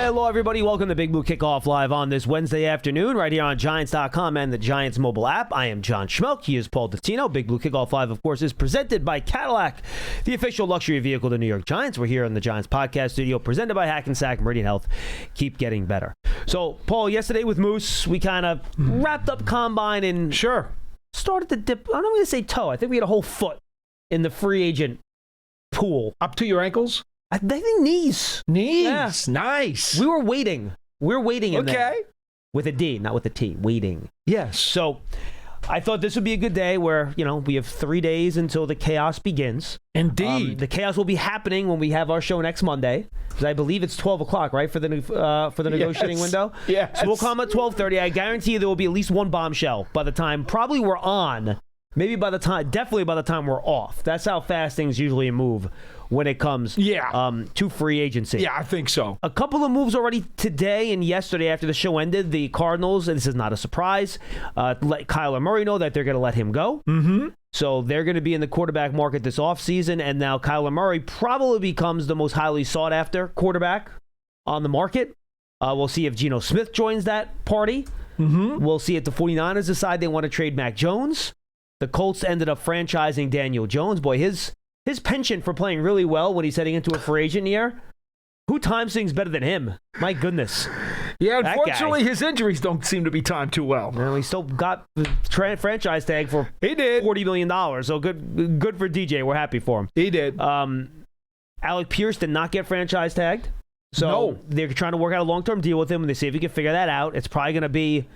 Hello, everybody. Welcome to Big Blue Kickoff Live on this Wednesday afternoon right here on Giants.com and the Giants mobile app. I am John Schmeelk. He is Paul Dottino. Big Blue Kickoff Live, of course, is presented by Cadillac, the official luxury vehicle of the New York Giants. We're here in the Giants podcast studio, presented by Hackensack Meridian Health. Keep getting better. So, Paul, yesterday with Moose, we kind of wrapped up Combine and started to dip. I'm not going to say toe. I think we had a whole foot in the free agent pool. Up to your ankles? I think knees. Yeah. Nice. We were waiting. We're waiting in there. Okay. With a D, not with a T. Waiting. Yes. So I thought this would be a good day where, we have 3 days until the chaos begins. Indeed. The chaos will be happening when we have our show next Monday. Because I believe it's 12 o'clock, right, for the negotiating window? Yes. So we'll come at 12:30. I guarantee you there will be at least one bombshell by the time probably we're on. Definitely by the time we're off. That's how fast things usually move when it comes to free agency. Yeah, I think so. A couple of moves already today and yesterday after the show ended. The Cardinals, and this is not a surprise, let Kyler Murray know that they're going to let him go. Mm-hmm. So they're going to be in the quarterback market this offseason, and now Kyler Murray probably becomes the most highly sought-after quarterback on the market. We'll see if Geno Smith joins that party. Mm-hmm. We'll see if the 49ers decide they want to trade Mac Jones. The Colts ended up franchising Daniel Jones. Boy, his penchant for playing really well when he's heading into a free agent year. Who times things better than him? My goodness. Yeah, unfortunately, his injuries don't seem to be timed too well. Well, he still got the franchise tag for $40 million. So good for DJ. We're happy for him. He did. Alec Pierce did not get franchise tagged. So they're trying to work out a long-term deal with him, and they see if he can figure that out. It's probably going to be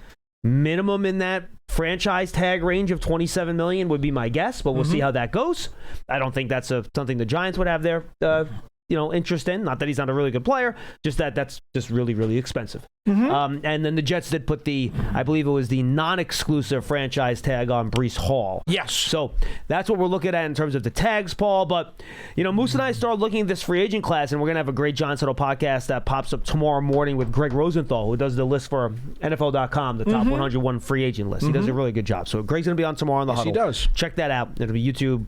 minimum in that franchise tag range of $27 million would be my guess, but we'll see how that goes. I don't think that's something the Giants would have their interest in. Not that he's not a really good player, just that's just really, really expensive. Mm-hmm. And then the Jets did put I believe it was the non-exclusive franchise tag on Breece Hall. Yes. So that's what we're looking at in terms of the tags, Paul. But, Moose and I started looking at this free agent class, and we're going to have a great Giants Huddle podcast that pops up tomorrow morning with Greg Rosenthal, who does the list for NFL.com, the top 101 free agent list. He does a really good job. So Greg's going to be on tomorrow on the Huddle. He does. Check that out. It'll be YouTube,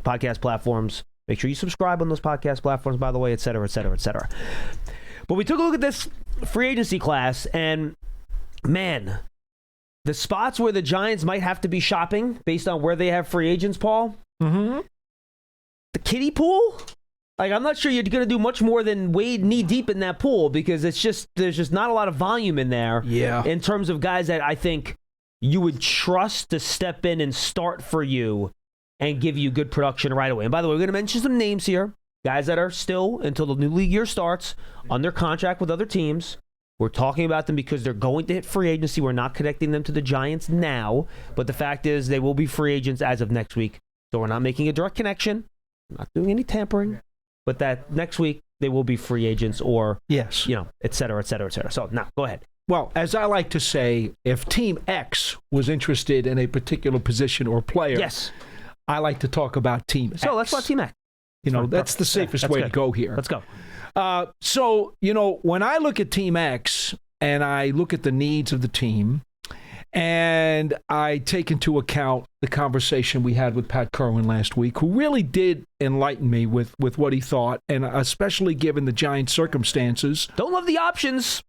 podcast platforms. Make sure you subscribe on those podcast platforms, by the way, et cetera, et cetera, et cetera. But we took a look at this free agency class, and, man, the spots where the Giants might have to be shopping based on where they have free agents, Paul, the kiddie pool? I'm not sure you're going to do much more than wade knee-deep in that pool because there's just not a lot of volume in there in terms of guys that I think you would trust to step in and start for you and give you good production right away. And by the way, we're going to mention some names here. Guys that are still, until the new league year starts, under contract with other teams. We're talking about them because they're going to hit free agency. We're not connecting them to the Giants now. But the fact is they will be free agents as of next week. So we're not making a direct connection. We're not doing any tampering. But that next week, they will be free agents or, et cetera, et cetera, et cetera. So now, go ahead. Well, as I like to say, if Team X was interested in a particular position or player, I like to talk about Team X. So let's talk Team X. That's the safest way to go here. Let's go. So, when I look at Team X and I look at the needs of the team and I take into account the conversation we had with Pat Kerwin last week, who really did enlighten me with what he thought, and especially given the Giants' circumstances. Don't love the options.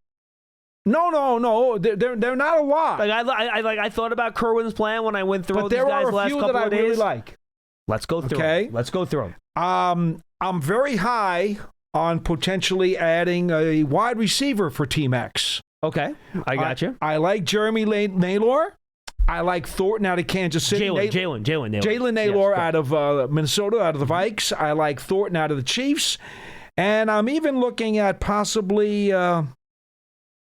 No. They're not a lot. I thought about Kerwin's plan when I went through these guys last couple of days. But there are a few that I really like. Let's go through them. Let's go through them. I'm very high on potentially adding a wide receiver for Team X. Okay, I got you. I like Jeremy Naylor. I like Thornton out of Kansas City. Jalen Naylor. Jalen Naylor out of Minnesota, out of the Vikes. I like Thornton out of the Chiefs. And I'm even looking at possibly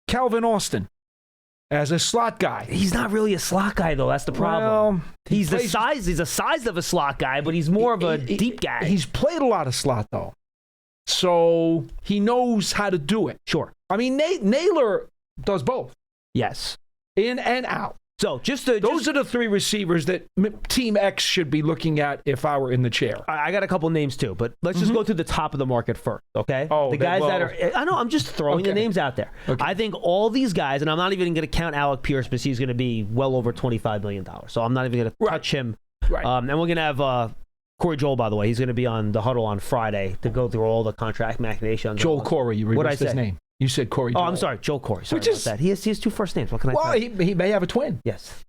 Calvin Austin as a slot guy. He's not really a slot guy, though. That's the problem. Well, he's the size of a slot guy, but he's more of a deep guy. He's played a lot of slot, though. So he knows how to do it. Sure. I mean, Naylor does both. Yes. In and out. So those are the three receivers that Team X should be looking at if I were in the chair. I got a couple names too, but let's just go to the top of the market first, okay? Oh, the guys that are, I know, I'm just throwing the names out there. Okay. I think all these guys, and I'm not even going to count Alec Pierce because he's going to be well over $25 million. So I'm not even going to touch him. Right. And we're going to have Corey Joel, by the way. He's going to be on the Huddle on Friday to go through all the contract machinations. Joel Corey, you reversed his name. You said Corey. Oh, Joel. I'm sorry, Joel Corey. Sorry Which about is- that. He has 2 first names. What can I Well, say? he may have a twin. Yes.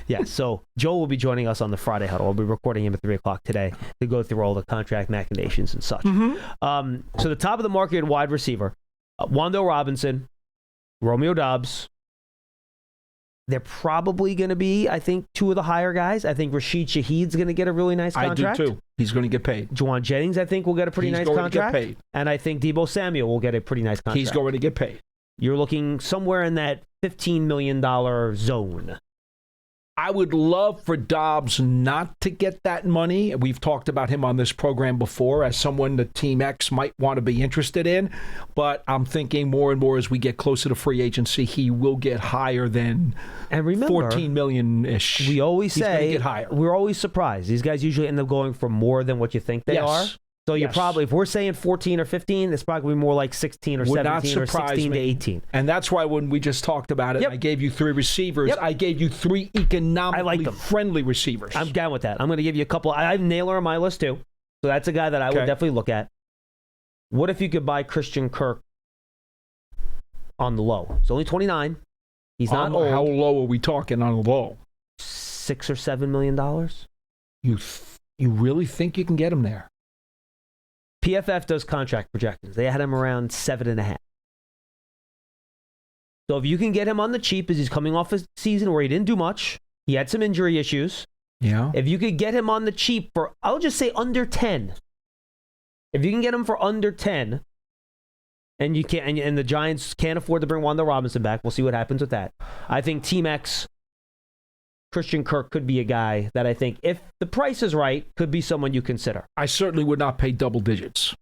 Yes. So Joel will be joining us on the Friday huddle. We'll be recording him at 3 o'clock today to go through all the contract machinations and such. So the top of the market wide receiver, Wando Robinson, Romeo Doubs. They're probably going to be, I think, 2 of the higher guys. I think Rashid Shaheed's going to get a really nice contract. I do too. He's going to get paid. Juwan Jennings, I think, will get a pretty nice contract. He's going to get paid. And I think Deebo Samuel will get a pretty nice contract. He's going to get paid. You're looking somewhere in that $15 million zone. I would love for Dobbs not to get that money. We've talked about him on this program before as someone that Team X might want to be interested in. But I'm thinking more and more as we get closer to free agency, he will get higher than And remember, 14 million-ish. we always He's gonna say get higher. we're always surprised. These guys usually end up going for more than what you think they are. So you're Yes. probably, if we're saying 14 or 15, it's probably more like 16 or Would not 17 or surprise 16 to me. 18. And that's why when we just talked about it, Yep. I gave you 3 receivers. Yep. I gave you 3 I like economically them. friendly receivers. I'm down with that. I'm going to give you a couple. I have Naylor on my list too. So that's a guy that I would Okay. definitely look at. What if you could buy Christian Kirk on the low? He's only 29. He's not old. How low are we talking on the low? $6 or $7 million. You really think you can get him there? PFF does contract projections. They had him around 7.5. So if you can get him on the cheap, as he's coming off a season where he didn't do much, he had some injury issues. Yeah. If you could get him on the cheap for, I'll just say under 10. If you can get him for under 10, and you can't, and the Giants can't afford to bring Wanda Robinson back, we'll see what happens with that. I think Team X, Christian Kirk could be a guy that I think, if the price is right, could be someone you consider. I certainly would not pay double digits.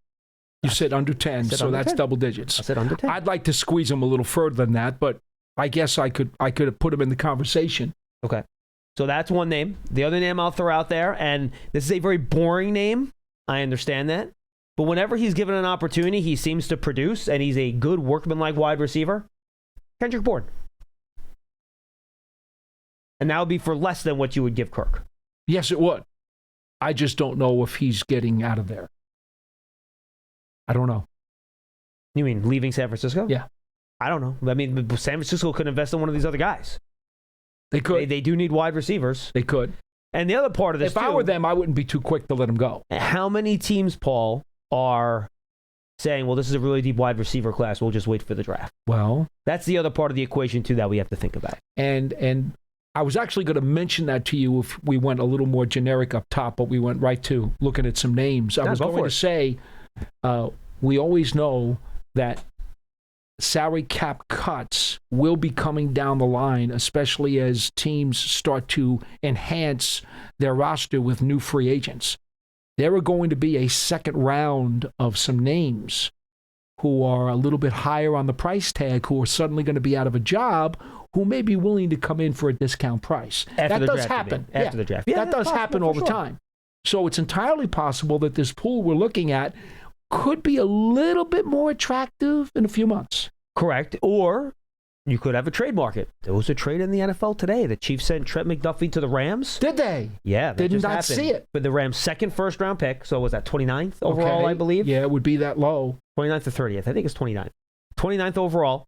You said under 10, so under that's 10. double digits. I said under 10. I'd like to squeeze him a little further than that, but I guess I could have put him in the conversation. Okay. So that's one name. The other name I'll throw out there, and this is a very boring name. I understand that. But whenever he's given an opportunity, he seems to produce, and he's a good workmanlike wide receiver. Kendrick Bourne. And that would be for less than what you would give Kirk. Yes, it would. I just don't know if he's getting out of there. I don't know. You mean leaving San Francisco? Yeah. I don't know. I mean, San Francisco could invest in one of these other guys. They could. They do need wide receivers. They could. And the other part of this, If I were them, I wouldn't be too quick to let him go. How many teams, Paul, are saying, well, this is a really deep wide receiver class. We'll just wait for the draft. Well, That's the other part of the equation, too, that we have to think about. and I was actually going to mention that to you if we went a little more generic up top, but we went right to looking at some names. I was go going for to it. say, we always know that salary cap cuts will be coming down the line, especially as teams start to enhance their roster with new free agents. There are going to be a second round of some names who are a little bit higher on the price tag, who are suddenly going to be out of a job, who may be willing to come in for a discount price. After that the does draft, you happen. mean. After the draft. Yeah, that that's does happen possible all for the sure. time. So it's entirely possible that this pool we're looking at could be a little bit more attractive in a few months. Correct. Or you could have a trade market. There was a trade in the NFL today. The Chiefs sent Trent McDuffie to the Rams. Did they? Yeah, that Did just not happened. see it. But the Rams' second first-round pick, so was that 29th overall, Okay. I believe? Yeah, it would be that low. 29th or 30th. I think it's 29th. 29th overall.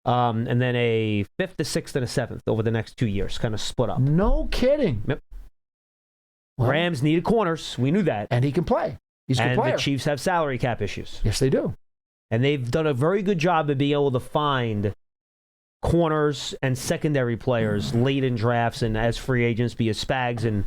And then a 5th, a 6th, and a 7th over the next 2 years, kind of split up. No kidding. Yep. Well, Rams needed corners. We knew that. and he can play. He's a good And player. the Chiefs have salary cap issues. Yes, they do. And they've done a very good job of being able to find corners and secondary players late in drafts and as free agents, be as Spags and,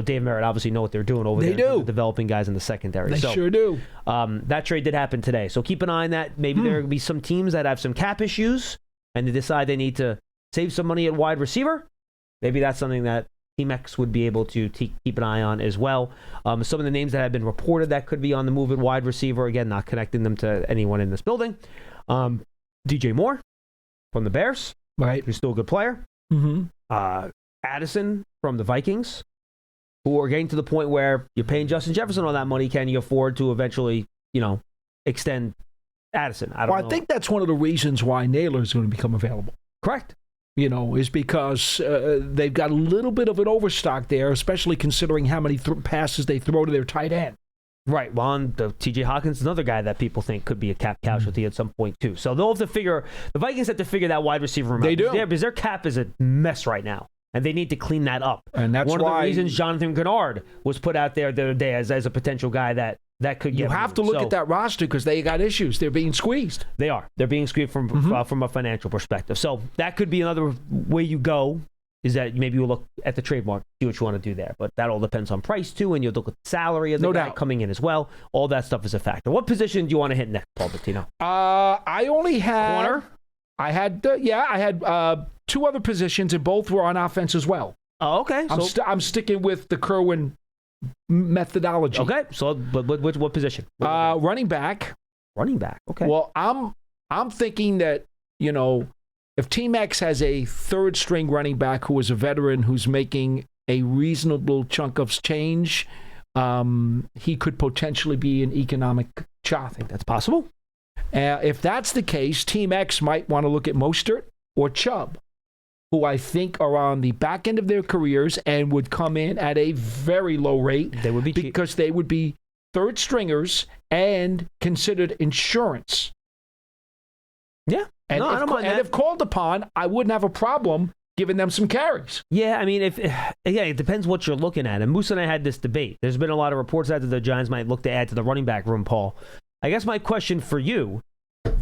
Dave Merritt obviously know what they're doing over They there. do. Developing guys in the secondary. They So, sure do. that trade did happen today. So keep an eye on that. Maybe there will be some teams that have some cap issues and they decide they need to save some money at wide receiver. Maybe that's something that Team X would be able to keep an eye on as well. Some of the names that have been reported that could be on the move at wide receiver, again, not connecting them to anyone in this building. DJ Moore from the Bears, Right. who's still a good player. Mm-hmm. Addison from the Vikings, who are getting to the point where you're paying Justin Jefferson all that money. Can you afford to eventually, extend Addison? I don't know. I think that's one of the reasons why Naylor is going to become available. Correct. Is because they've got a little bit of an overstock there, especially considering how many passes they throw to their tight end. Right. Well, and the T.J. Hawkins is another guy that people think could be a cap casualty at some point, too. So they'll have to figure, the Vikings have to figure that wide receiver room out. They do. Because their cap is a mess right now. And they need to clean that up. And that's one of why the reasons Jonathan Grenard was put out there the other day as a potential guy that could get you have to look at that roster because they got issues. They're being squeezed. They are. They're being squeezed from a financial perspective. So that could be another way you go, is that maybe you look at the trademark, see what you want to do there. But that all depends on price, too, and you look at the salary of the guy coming in as well. All that stuff is a factor. What position do you want to hit next, Paul Dottino? I only had... Corner? I had two other positions, and both were on offense as well. Oh, okay. I'm sticking with the Kerwin methodology. Okay. So what position? Running back. Running back. Okay. Well, I'm thinking that, if Team X has a third string running back who is a veteran who's making a reasonable chunk of change, he could potentially be an economic chop. I think that's possible. If that's the case, Team X might want to look at Mostert or Chubb, who I think are on the back end of their careers and would come in at a very low rate. They would be cheap. Because they would be third stringers and considered insurance. Yeah. And, if called upon, I wouldn't have a problem giving them some carries. Yeah, I mean, it depends what you're looking at. And Moose and I had this debate. There's been a lot of reports out that the Giants might look to add to the running back room, Paul. I guess my question for you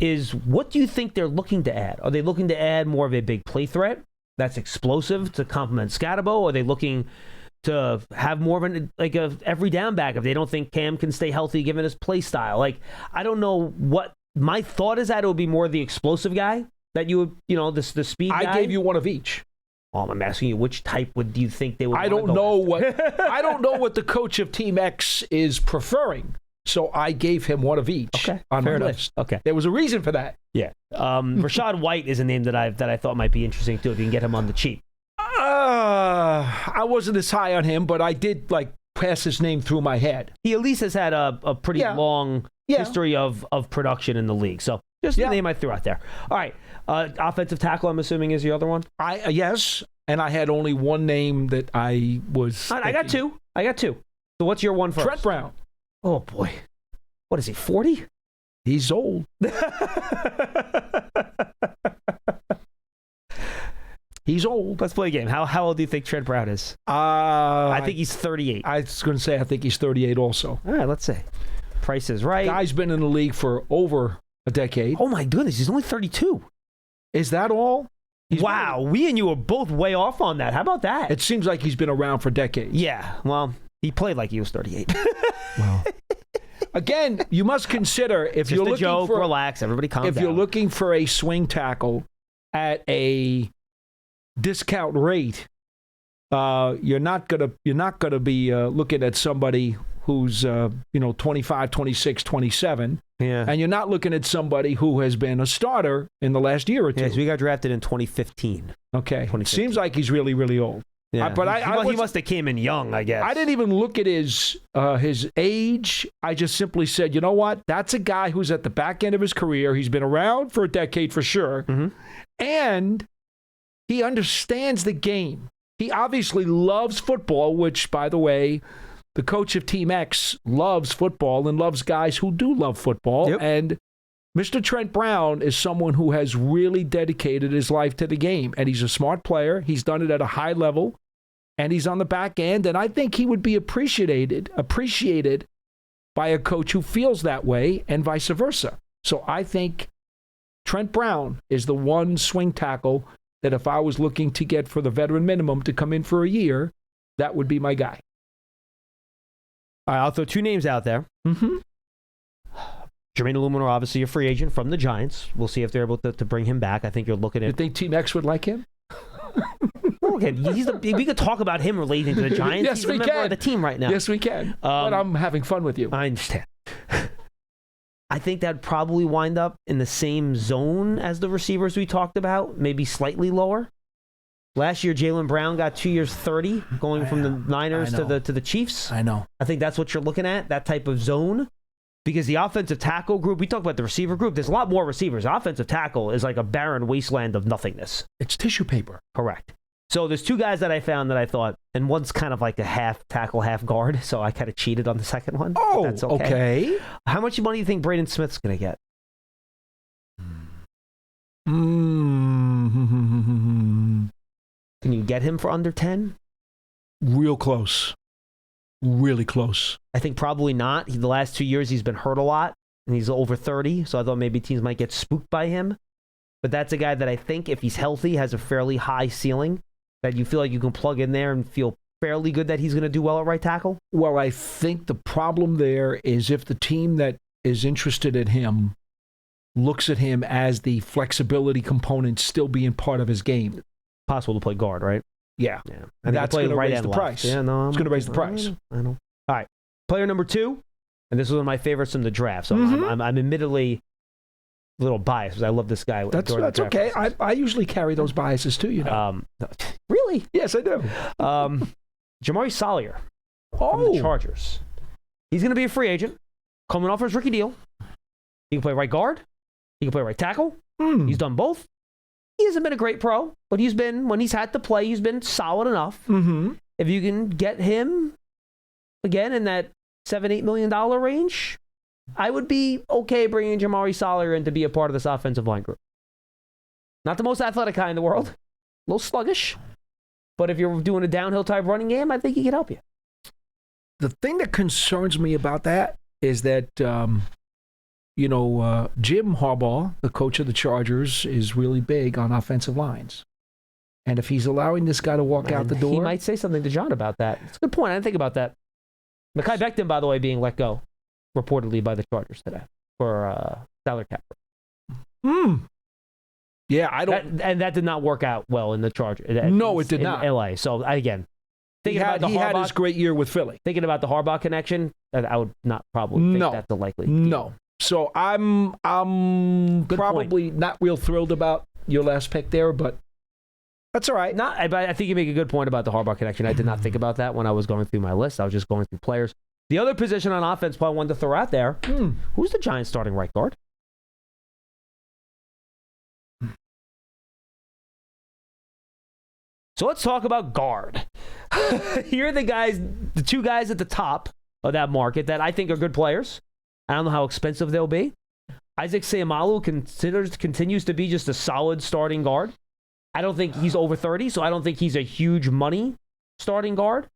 is, what do you think they're looking to add? Are they looking to add more of a big play threat that's explosive to complement Scatabo? Or are they looking to have more of a every down back if they don't think Cam can stay healthy given his play style? Like, I don't know what my thought is that it would be more the explosive guy that you would, the speed guy. I gave you one of each. Oh, I'm asking you, which type do you think they would? I don't know what the coach of Team X is preferring. So I gave him one of each on my list. Okay. There was a reason for that. Yeah. Rashad White is a name that I thought might be interesting too if you can get him on the cheap. I wasn't as high on him, but I did pass his name through my head. He at least has had a pretty long history of production in the league. So just the name I threw out there. All right. Offensive tackle, I'm assuming, is the other one? Yes. And I had only one name that I was I got two. So what's your one first? Trent Brown. Oh, boy. What is he, 40? He's old. He's old. Let's play a game. How old do you think Trent Brown is? I think he's 38. I was going to say I think he's 38 also. All right, let's see. Price is right. Guy's been in the league for over a decade. Oh, my goodness. He's only 32. Is that all? Wow. We and you are both way off on that. How about that? It seems like he's been around for decades. Yeah. Well, he played like he was 38. Well, again, you must consider if you're looking for relax, everybody calm down. If you're looking for a swing tackle at a discount rate, you're not gonna be looking at somebody who's 25, 26, 27. Yeah. And you're not looking at somebody who has been a starter in the last year or two. Yes, we got drafted in 2015. Okay. Seems like he's really, really old. Yeah. He must have came in young, I guess. I didn't even look at his age. I just simply said, you know what? That's a guy who's at the back end of his career. He's been around for a decade for sure. Mm-hmm. And he understands the game. He obviously loves football, which, by the way, the coach of Team X loves football and loves guys who do love football. Yep. And Mr. Trent Brown is someone who has really dedicated his life to the game. And he's a smart player. He's done it at a high level. And he's on the back end. And I think he would be appreciated by a coach who feels that way and vice versa. So I think Trent Brown is the one swing tackle that if I was looking to get for the veteran minimum to come in for a year, that would be my guy. All right, I'll throw two names out there. Mm-hmm. Jermaine Illuminor, obviously a free agent from the Giants. We'll see if they're able to bring him back. I think you're looking at... You think Team X would like him? Okay, we could talk about him relating to the Giants. Yes, he's we a member can. of the team right now. Yes, we can. But I'm having fun with you. I understand. I think that'd probably wind up in the same zone as the receivers we talked about, maybe slightly lower. Last year, Jaylen Brown got 2 years, 30, going from the Niners to the Chiefs. I know. I think that's what you're looking at, that type of zone. Because the offensive tackle group, we talk about the receiver group, there's a lot more receivers. Offensive tackle is like a barren wasteland of nothingness. It's tissue paper. Correct. So there's two guys that I found that I thought, and one's kind of like a half tackle, half guard. So I kind of cheated on the second one. Oh, that's okay. How much money do you think Braden Smith's going to get? Can you get him for under 10? Real close. Really close. I think probably not. The last 2 years he's been hurt a lot, and he's over 30, so I thought maybe teams might get spooked by him. But that's a guy that I think, if he's healthy, has a fairly high ceiling, that you feel like you can plug in there and feel fairly good that he's going to do well at right tackle. Well, I think the problem there is if the team that is interested in him looks at him as the flexibility component still being part of his game. Possible to play guard, right? Yeah. And that's going to raise the price. Yeah, no, it's going to raise the price. I know. All right. Player number 2, and this was one of my favorites from the draft, so I'm admittedly a little biased because I love this guy. That's okay. I usually carry those biases too, you know. Really? Yes, I do. Jamari Salyer from the Chargers. He's going to be a free agent, coming off his rookie deal. He can play right guard. He can play right tackle. He's done both. He hasn't been a great pro, but he's been, when he's had to play, he's been solid enough. If you can get him, again, in that $7-8 million range, I would be okay bringing Jamari Salyer in to be a part of this offensive line group. Not the most athletic guy in the world. A little sluggish. But if you're doing a downhill type running game, I think he can help you. The thing that concerns me about that is that, Jim Harbaugh, the coach of the Chargers, is really big on offensive lines. And if he's allowing this guy to walk out the door... He might say something to John about that. It's a good point. I didn't think about that. Mekhi Becton, by the way, being let go, reportedly by the Chargers today, for salary cap. Yeah, I don't... That did not work out well in the Chargers. No, it did not. In L.A. So, again, he had his great year with Philly. Thinking about the Harbaugh connection, I would not probably think that's the likely deal. No. So I'm probably not real thrilled about your last pick there, but that's all right. I think you make a good point about the Harbaugh connection. I did not think about that when I was going through my list. I was just going through players. The other position on offense I wanted to throw out there, who's the Giants starting right guard? So let's talk about guard. Here are the two guys at the top of that market that I think are good players. I don't know how expensive they'll be. Isaac Seumalo continues to be just a solid starting guard. I don't think he's over 30, so I don't think he's a huge money starting guard.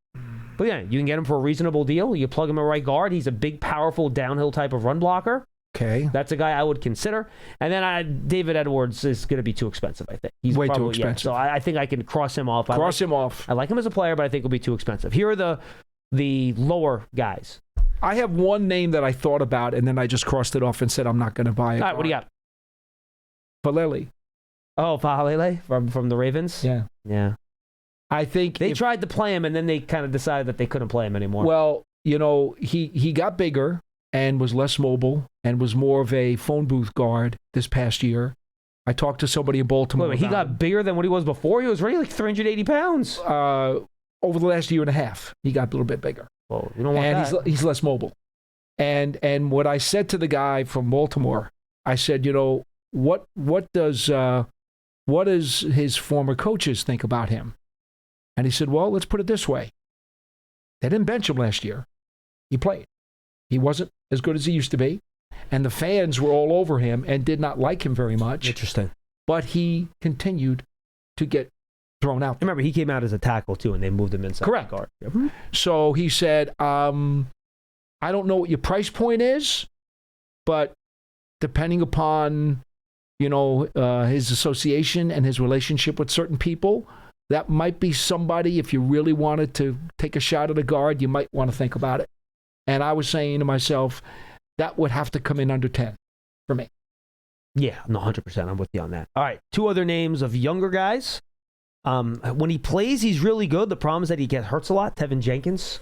But yeah, you can get him for a reasonable deal. You plug him at right guard. He's a big, powerful, downhill type of run blocker. Okay. That's a guy I would consider. And then David Edwards is going to be too expensive, I think. He's way too expensive. So I think I can cross him off. Off. I like him as a player, but I think he'll be too expensive. Here are the lower guys. I have one name that I thought about, and then I just crossed it off and said I'm not going to buy it. All right, what do you got? Falele. Oh, Falele from the Ravens? Yeah. I think they tried to play him, and then they kind of decided that they couldn't play him anymore. Well, he got bigger and was less mobile and was more of a phone booth guard this past year. I talked to somebody in Baltimore. Wait, he got bigger than what he was before? He was already like 380 pounds. Over the last year and a half, he got a little bit bigger. Well, you don't want that. And he's less mobile. And what I said to the guy from Baltimore, I said, what does his former coaches think about him? And he said, well, let's put it this way. They didn't bench him last year. He played. He wasn't as good as he used to be. And the fans were all over him and did not like him very much. Interesting. But he continued to get thrown out. Remember, he came out as a tackle, too, and they moved him inside. Correct. The guard. Yep. So he said, I don't know what your price point is, but depending upon, his association and his relationship with certain people, that might be somebody, if you really wanted to take a shot at a guard, you might want to think about it. And I was saying to myself, that would have to come in under 10 for me. Yeah, no, 100%. I'm with you on that. All right, two other names of younger guys. When he plays, he's really good. The problem is that he hurts a lot. Tevin Jenkins,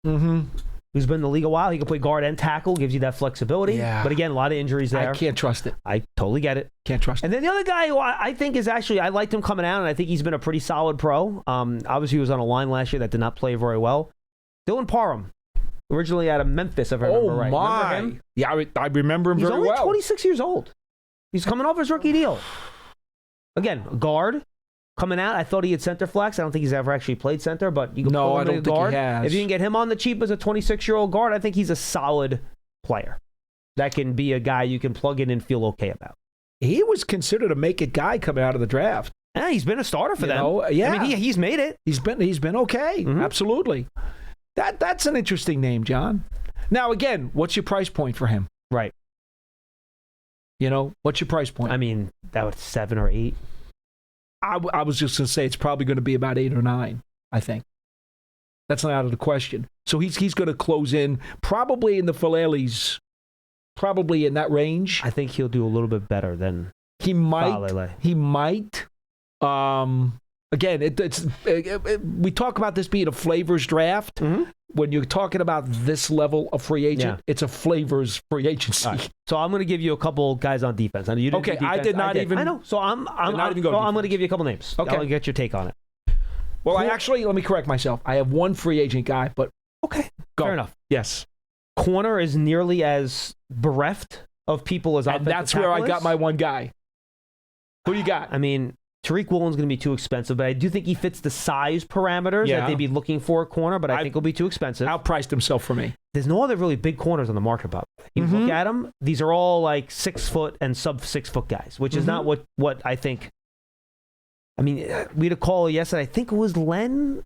who's been in the league a while. He can play guard and tackle, gives you that flexibility. Yeah. But again, a lot of injuries there. I can't trust it. I totally get it. Can't trust it. And then the other guy who I think is actually, I liked him coming out, and I think he's been a pretty solid pro. Obviously, he was on a line last year that did not play very well. Dylan Parham, originally out of Memphis, if I remember right. My. Remember him? Yeah, I remember him very well. He's only 26 years old. He's coming off his rookie deal. Again, guard. coming out. I thought he had center flex. I don't think he's ever actually played center, but you can No, pull him I in don't a think he guard. has. If you can get him on the cheap as a 26-year-old guard, I think he's a solid player. That can be a guy you can plug in and feel okay about. He was considered a make-it guy coming out of the draft. Yeah, he's been a starter for them. Yeah. I mean, he's made it. He's been okay. Mm-hmm. Absolutely. That's an interesting name, John. Now, again, what's your price point for him? Right. What's your price point? I mean, that was 7 or 8. I was just going to say it's probably going to be about 8 or 9, I think. That's not out of the question. So he's going to close in probably in the Filelli's, probably in that range. I think he'll do a little bit better than he might. Falele. He might. Again, we talk about this being a flavors draft. Mm-hmm. When you're talking about this level of free agent, it's a flavors free agency. Right. So I'm going to give you a couple guys on defense. I know you didn't do defense. I did not even. I know. So I'm going to give you a couple names. Okay. I'll get your take on it. Well, let me correct myself. I have one free agent guy, but okay, go. Fair enough. Yes. Corner is nearly as bereft of people as offensive tackle. And that's where I got my one guy. Who do you got? I mean, Tariq Woolen's going to be too expensive, but I do think he fits the size parameters that they'd be looking for at corner, but I think he'll be too expensive. Outpriced himself for me. There's no other really big corners on the market, Bob. You look at them, these are all like 6 foot and sub 6 foot guys, which is not what I think. I mean, we had a call yesterday, I think it was Len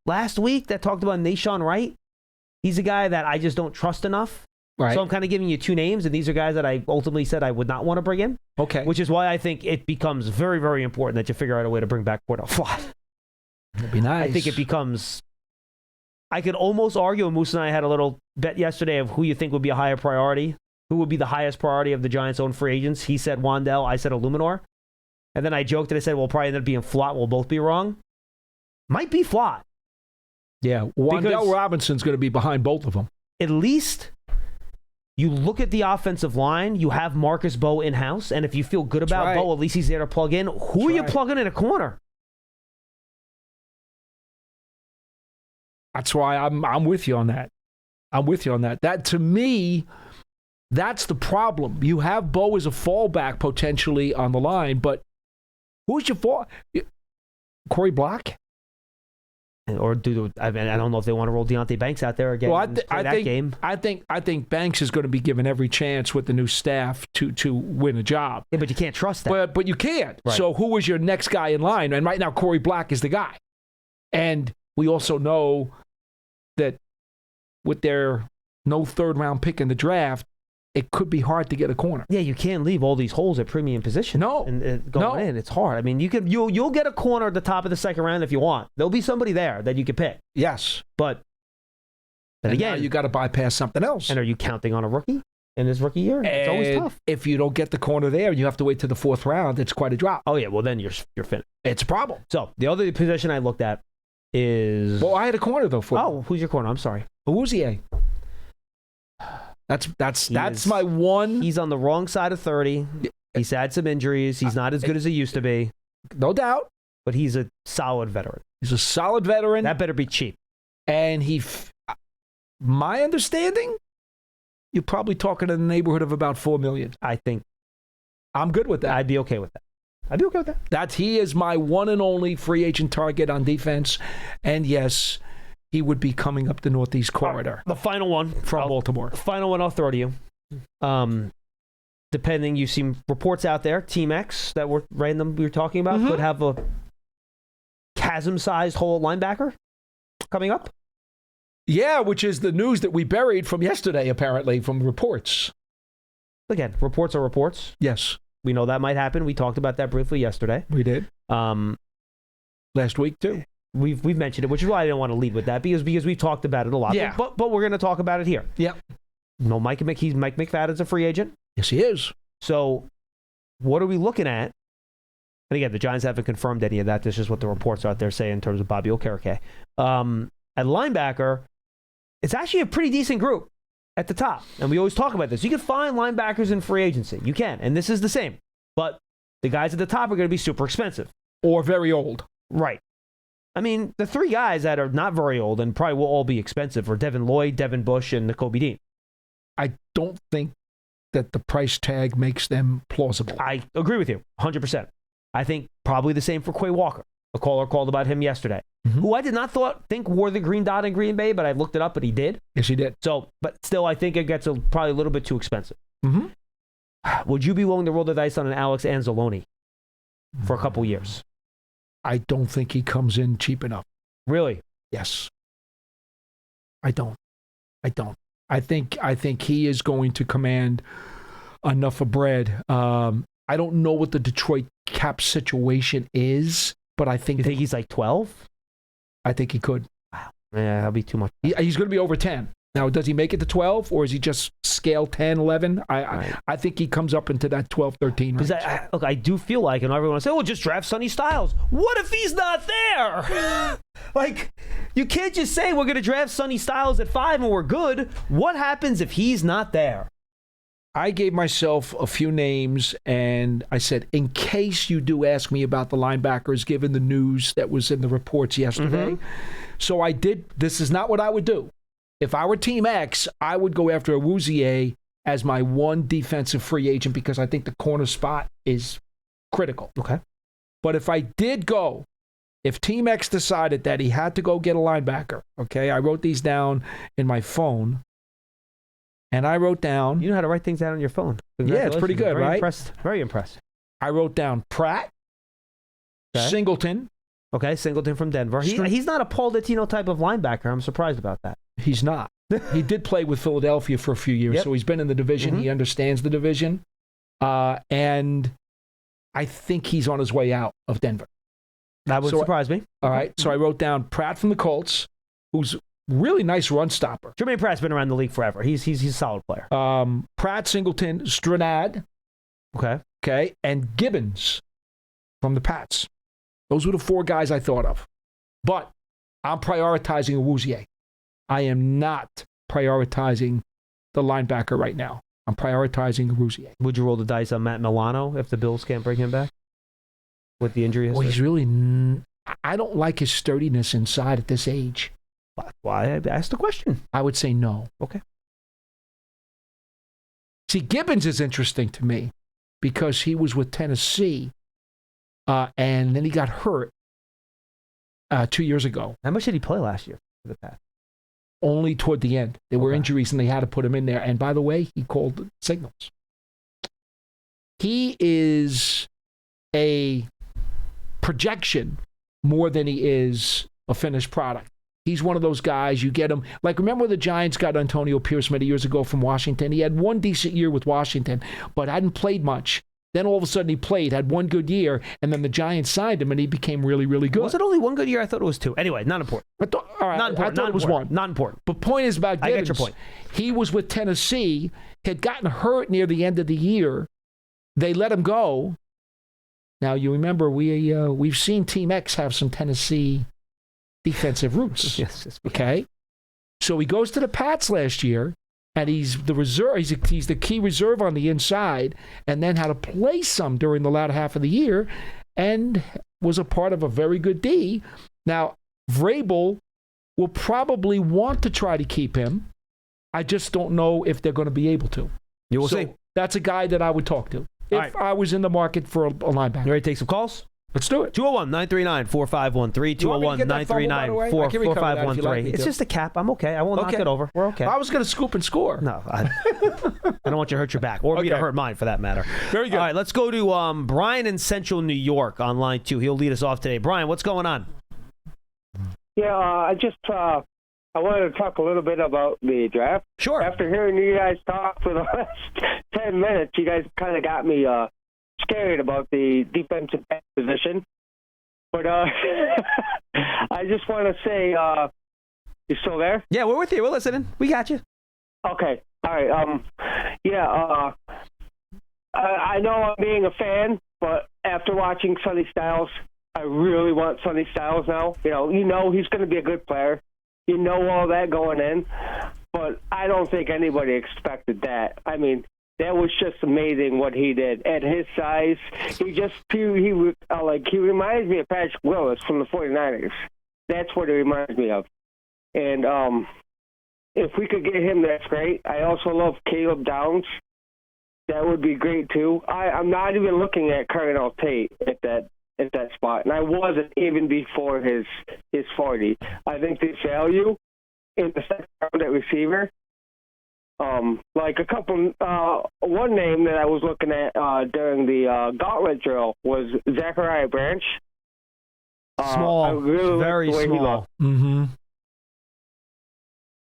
last week, that talked about Nashawn Wright. He's a guy that I just don't trust enough. Right. So I'm kind of giving you 2 names, and these are guys that I ultimately said I would not want to bring in. Okay. Which is why I think it becomes very, very important that you figure out a way to bring back Cordell Flott. That'd be nice. I think it becomes... I could almost argue, and Moose and I had a little bet yesterday of who you think would be a higher priority. Who would be the highest priority of the Giants' own free agents? He said Wandell, I said Illuminor. And then I joked and I said, well, probably ended up being Flott. We'll both be wrong. Might be Flott. Yeah, Wandell Robinson's going to be behind both of them. At least... You look at the offensive line, you have Marcus Bowe in-house, and if you feel good about Bowe, at least he's there to plug in. Who are you plugging in a corner? That's why I'm with you on that. I'm with you on that. That, to me, that's the problem. You have Bowe as a fallback potentially on the line, but who's your fall? Corey Block? Or I don't know if they want to roll Deontay Banks out there again. Well, I think Banks is going to be given every chance with the new staff to win a job. Yeah, but you can't trust that. But you can't. Right. So who is your next guy in line? And right now, Corey Black is the guy. And we also know that with their no 3rd-round pick in the draft, it could be hard to get a corner. Yeah, you can't leave all these holes at premium position. No. And going in, it's hard. I mean, you'll get a corner at the top of the 2nd round if you want. There'll be somebody there that you can pick. Yes. But then again, now you got to bypass something else. And are you counting on a rookie in his rookie year? It's always tough. If you don't get the corner there, you have to wait to the 4th round. It's quite a drop. Oh, yeah. Well, then you're finished. It's a problem. So the other position I looked at is... Well, I had a corner, though, for you. Oh, who's your corner? I'm sorry. Awuzie. That's my one. He's on the wrong side of 30. He's had some injuries. He's not as good as he used to be. No doubt. But he's a solid veteran. He's a solid veteran. That better be cheap. And my understanding, you're probably talking in the neighborhood of about $4 million. I think. I'm good with that. I'd be okay with that. He is my one and only free agent target on defense. And yes, he would be coming up the Northeast corridor. The final one from Baltimore. The final one I'll throw to you. Depending, you've seen reports out there, Team X that we were talking about could have a chasm-sized hole linebacker coming up. Yeah, which is the news that we buried from yesterday, apparently, from reports. Again, reports are reports. Yes. We know that might happen. We talked about that briefly yesterday. We did. Last week, too. We've mentioned it, which is why I didn't want to lead with that, because we've talked about it a lot. Yeah. But we're going to talk about it here. Yeah. No, Mike McFadden's a free agent. Yes, he is. So what are we looking at? And again, the Giants haven't confirmed any of that. This is just what the reports out there say in terms of Bobby Okereke. At linebacker, it's actually a pretty decent group at the top. And we always talk about this. You can find linebackers in free agency. You can. And this is the same. But the guys at the top are going to be super expensive. Or very old. Right. I mean, the 3 guys that are not very old and probably will all be expensive are Devin Lloyd, Devin Bush, and Nakobe Dean. I don't think that the price tag makes them plausible. I agree with you 100%. I think probably the same for Quay Walker. A caller called about him yesterday, who I did not think wore the green dot in Green Bay, but I looked it up, and he did. Yes, he did. So, but still, I think it gets probably a little bit too expensive. Mm-hmm. Would you be willing to roll the dice on an Alex Anzalone for a couple years? I don't think he comes in cheap enough. Really? Yes. I don't. I think he is going to command enough of bread. I don't know what the Detroit cap situation is, but I think... You think he's like 12? I think he could. Wow. Yeah, that'll be too much. He's going to be over 10. Now, does he make it to 12, or is he just scale 10, 11? I think he comes up into that 12, 13 range. Look, I do feel like, and everyone will say, just draft Sonny Styles. What if he's not there? Like, you can't just say we're going to draft Sonny Styles at 5 and we're good. What happens if he's not there? I gave myself a few names, and I said, in case you do ask me about the linebackers, given the news that was in the reports yesterday. So I did. This is not what I would do. If I were Team X, I would go after Awuzie as my one defensive free agent because I think the corner spot is critical. Okay. But if I did go, if Team X decided that he had to go get a linebacker, okay, I wrote these down in my phone. And I wrote down... You know how to write things down on your phone. Yeah, it's pretty good, right? Very impressed. I wrote down Pratt, Singleton. Okay, Singleton from Denver. He's not a Paul Dottino type of linebacker. I'm surprised about that. He's not. He did play with Philadelphia for a few years, so he's been in the division. He understands the division. And I think he's on his way out of Denver. That would surprise me. All right, so I wrote down Pratt from the Colts, who's... really nice run stopper. Jermaine Pratt's been around the league forever. He's a solid player. Pratt, Singleton, Stranad. Okay. And Gibbons from the Pats. Those were the 4 guys I thought of. But I'm prioritizing Awuzie. I am not prioritizing the linebacker right now. I'm prioritizing Awuzie. Would you roll the dice on Matt Milano if the Bills can't bring him back with the injury history? Well, he's really... I don't like his sturdiness inside at this age. That's why I asked the question. I would say no. Okay. See, Gibbons is interesting to me because he was with Tennessee, and then he got hurt 2 years ago. How much did he play last year for the Pats? Only toward the end. There were injuries, and they had to put him in there. And by the way, he called signals. He is a projection more than he is a finished product. He's one of those guys, you get him. Like, remember the Giants got Antonio Pierce many years ago from Washington? He had one decent year with Washington, but hadn't played much. Then all of a sudden he played, had one good year, and then the Giants signed him, and he became really, really good. Was it only one good year? I thought it was 2. Anyway, not important. I thought it was 1. Not important. But point is about Gibbons. I get your point. He was with Tennessee, had gotten hurt near the end of the year. They let him go. Now, you remember, we've seen Team X have some Tennessee defensive roots. Yes. Okay. So he goes to the Pats last year, and he's the reserve. He's the key reserve on the inside, and then had to play some during the latter half of the year, and was a part of a very good D. Now, Vrabel will probably want to try to keep him. I just don't know if they're going to be able to. You will see. That's a guy that I would talk to if I was in the market for a linebacker. You ready to take some calls? Let's do it. 201-939-4513. 201-939-4513. It's just a cap. I'm okay. I won't knock it over. We're okay. I was going to scoop and score. No. I don't want you to hurt your back or me to hurt mine, for that matter. Very good. All right, let's go to Brian in Central New York on line 2. He'll lead us off today. Brian, what's going on? Yeah, I wanted to talk a little bit about the draft. Sure. After hearing you guys talk for the last 10 minutes, you guys kind of got me scared about the defensive back position. But I just want to say, you still there? Yeah, we're with you. We're listening. We got you. Okay. All right. I know I'm being a fan, but after watching Sonny Styles, I really want Sonny Styles now. You know he's going to be a good player. You know all that going in. But I don't think anybody expected that. I mean, that was just amazing what he did. At his size, he reminds me of Patrick Willis from the 49ers. That's what he reminds me of. And if we could get him, that's great. I also love Caleb Downs. That would be great, too. I'm not even looking at Cardinal Tate at that at that spot, and I wasn't even before his 40. I think the value in the second round at receiver, like a couple, one name that I was looking at during the gauntlet drill was Zachariah Branch. Small, really very small. Mm-hmm.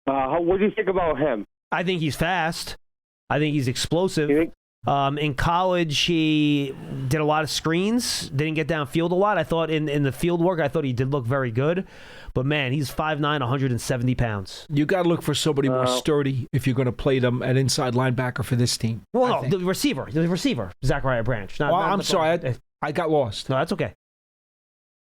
What do you think about him? I think he's fast. I think he's explosive. You think? In college, he did a lot of screens, didn't get downfield a lot. I thought in the field work, I thought he did look very good. But, man, he's 5'9", 170 pounds. You got to look for somebody more sturdy if you're going to play them at inside linebacker for this team. Well, no, the receiver, Zachariah Branch. I'm sorry, I got lost. No, that's okay.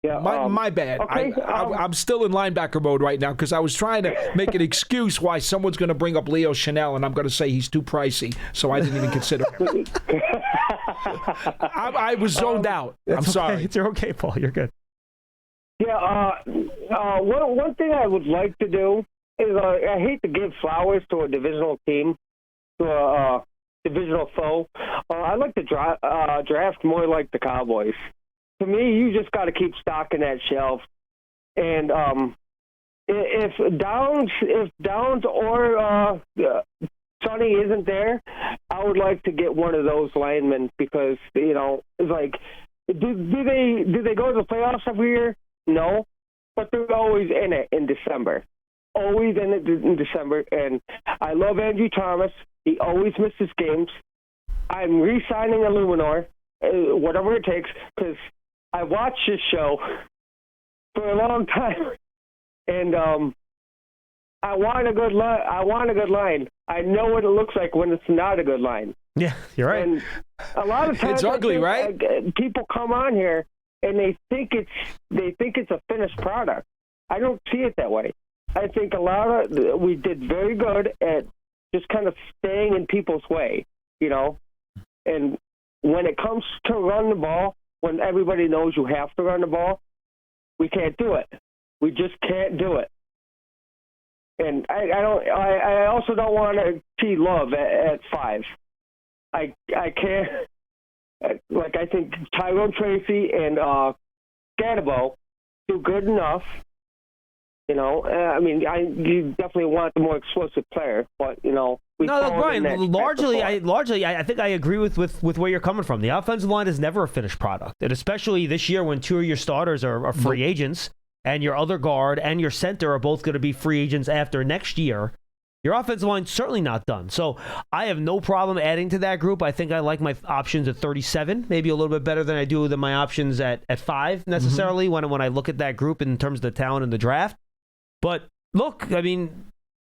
Yeah, my bad. Okay, I'm still in linebacker mode right now because I was trying to make an excuse why someone's going to bring up Leo Chanel, and I'm going to say he's too pricey, so I didn't even consider him. I was zoned out. I'm sorry. Okay. You're okay, Paul. You're good. Yeah, one thing I would like to do is I hate to give flowers to a divisional team, to a divisional foe. I'd like to draft more like the Cowboys. To me, you just got to keep stocking that shelf. And if Downs or Sonny isn't there, I would like to get one of those linemen because it's like, do they go to the playoffs every year? No, but they're always in it in December. Always in it in December. And I love Andrew Thomas. He always misses games. I'm re-signing Illuminor, whatever it takes, because I watched this show for a long time, and I want a good line. I know what it looks like when it's not a good line. Yeah, you're right. And a lot of times it's ugly, right? People come on here and they think it's a finished product. I don't see it that way. I think we did very good at just kind of staying in people's way, And when it comes to run the ball, when everybody knows you have to run the ball, we can't do it. We just can't do it. And I also don't want to see Love at 5. I can't. Like, I think Tyrone Tracy and Gadabo do good enough. You definitely want the more explosive player, but Brian. Largely, I think I agree with where you're coming from. The offensive line is never a finished product, and especially this year when 2 of your starters are free agents, and your other guard and your center are both going to be free agents after next year. Your offensive line's certainly not done. So I have no problem adding to that group. I think I like my options at 37, maybe a little bit better than I do than my options at 5 necessarily when I look at that group in terms of the talent in the draft. But look,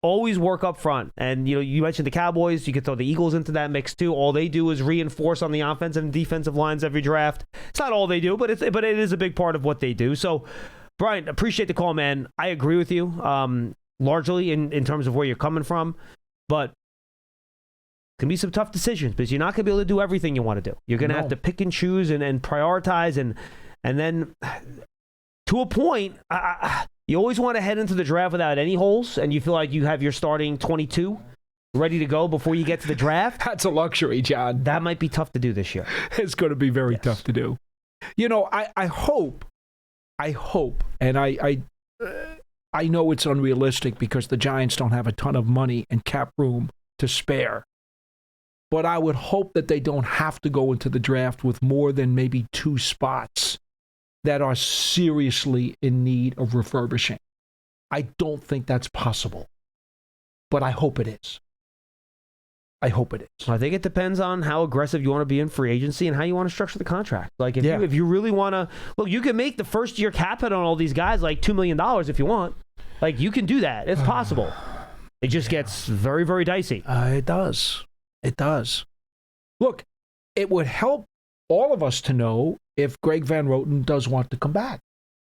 always work up front. And, you mentioned the Cowboys. You could throw the Eagles into that mix, too. All they do is reinforce on the offensive and defensive lines every draft. It's not all they do, but it is a big part of what they do. So, Brian, appreciate the call, man. I agree with you largely in terms of where you're coming from. But it can be some tough decisions because you're not going to be able to do everything you want to do. You're going to have to pick and choose and prioritize. And then to a point, you always want to head into the draft without any holes, and you feel like you have your starting 22 ready to go before you get to the draft. That's a luxury, John. That might be tough to do this year. It's going to be very tough to do. I hope, and I know it's unrealistic because the Giants don't have a ton of money and cap room to spare, but I would hope that they don't have to go into the draft with more than maybe 2 spots that are seriously in need of refurbishing. I don't think that's possible, but I hope it is. I think it depends on how aggressive you want to be in free agency and how you want to structure the contract. Like, if you really want to... Look, you can make the first-year cap hit on all these guys like $2 million if you want. Like, you can do that. It's possible. It just gets very, very dicey. It does. Look, it would help all of us to know if Greg Van Roten does want to come back,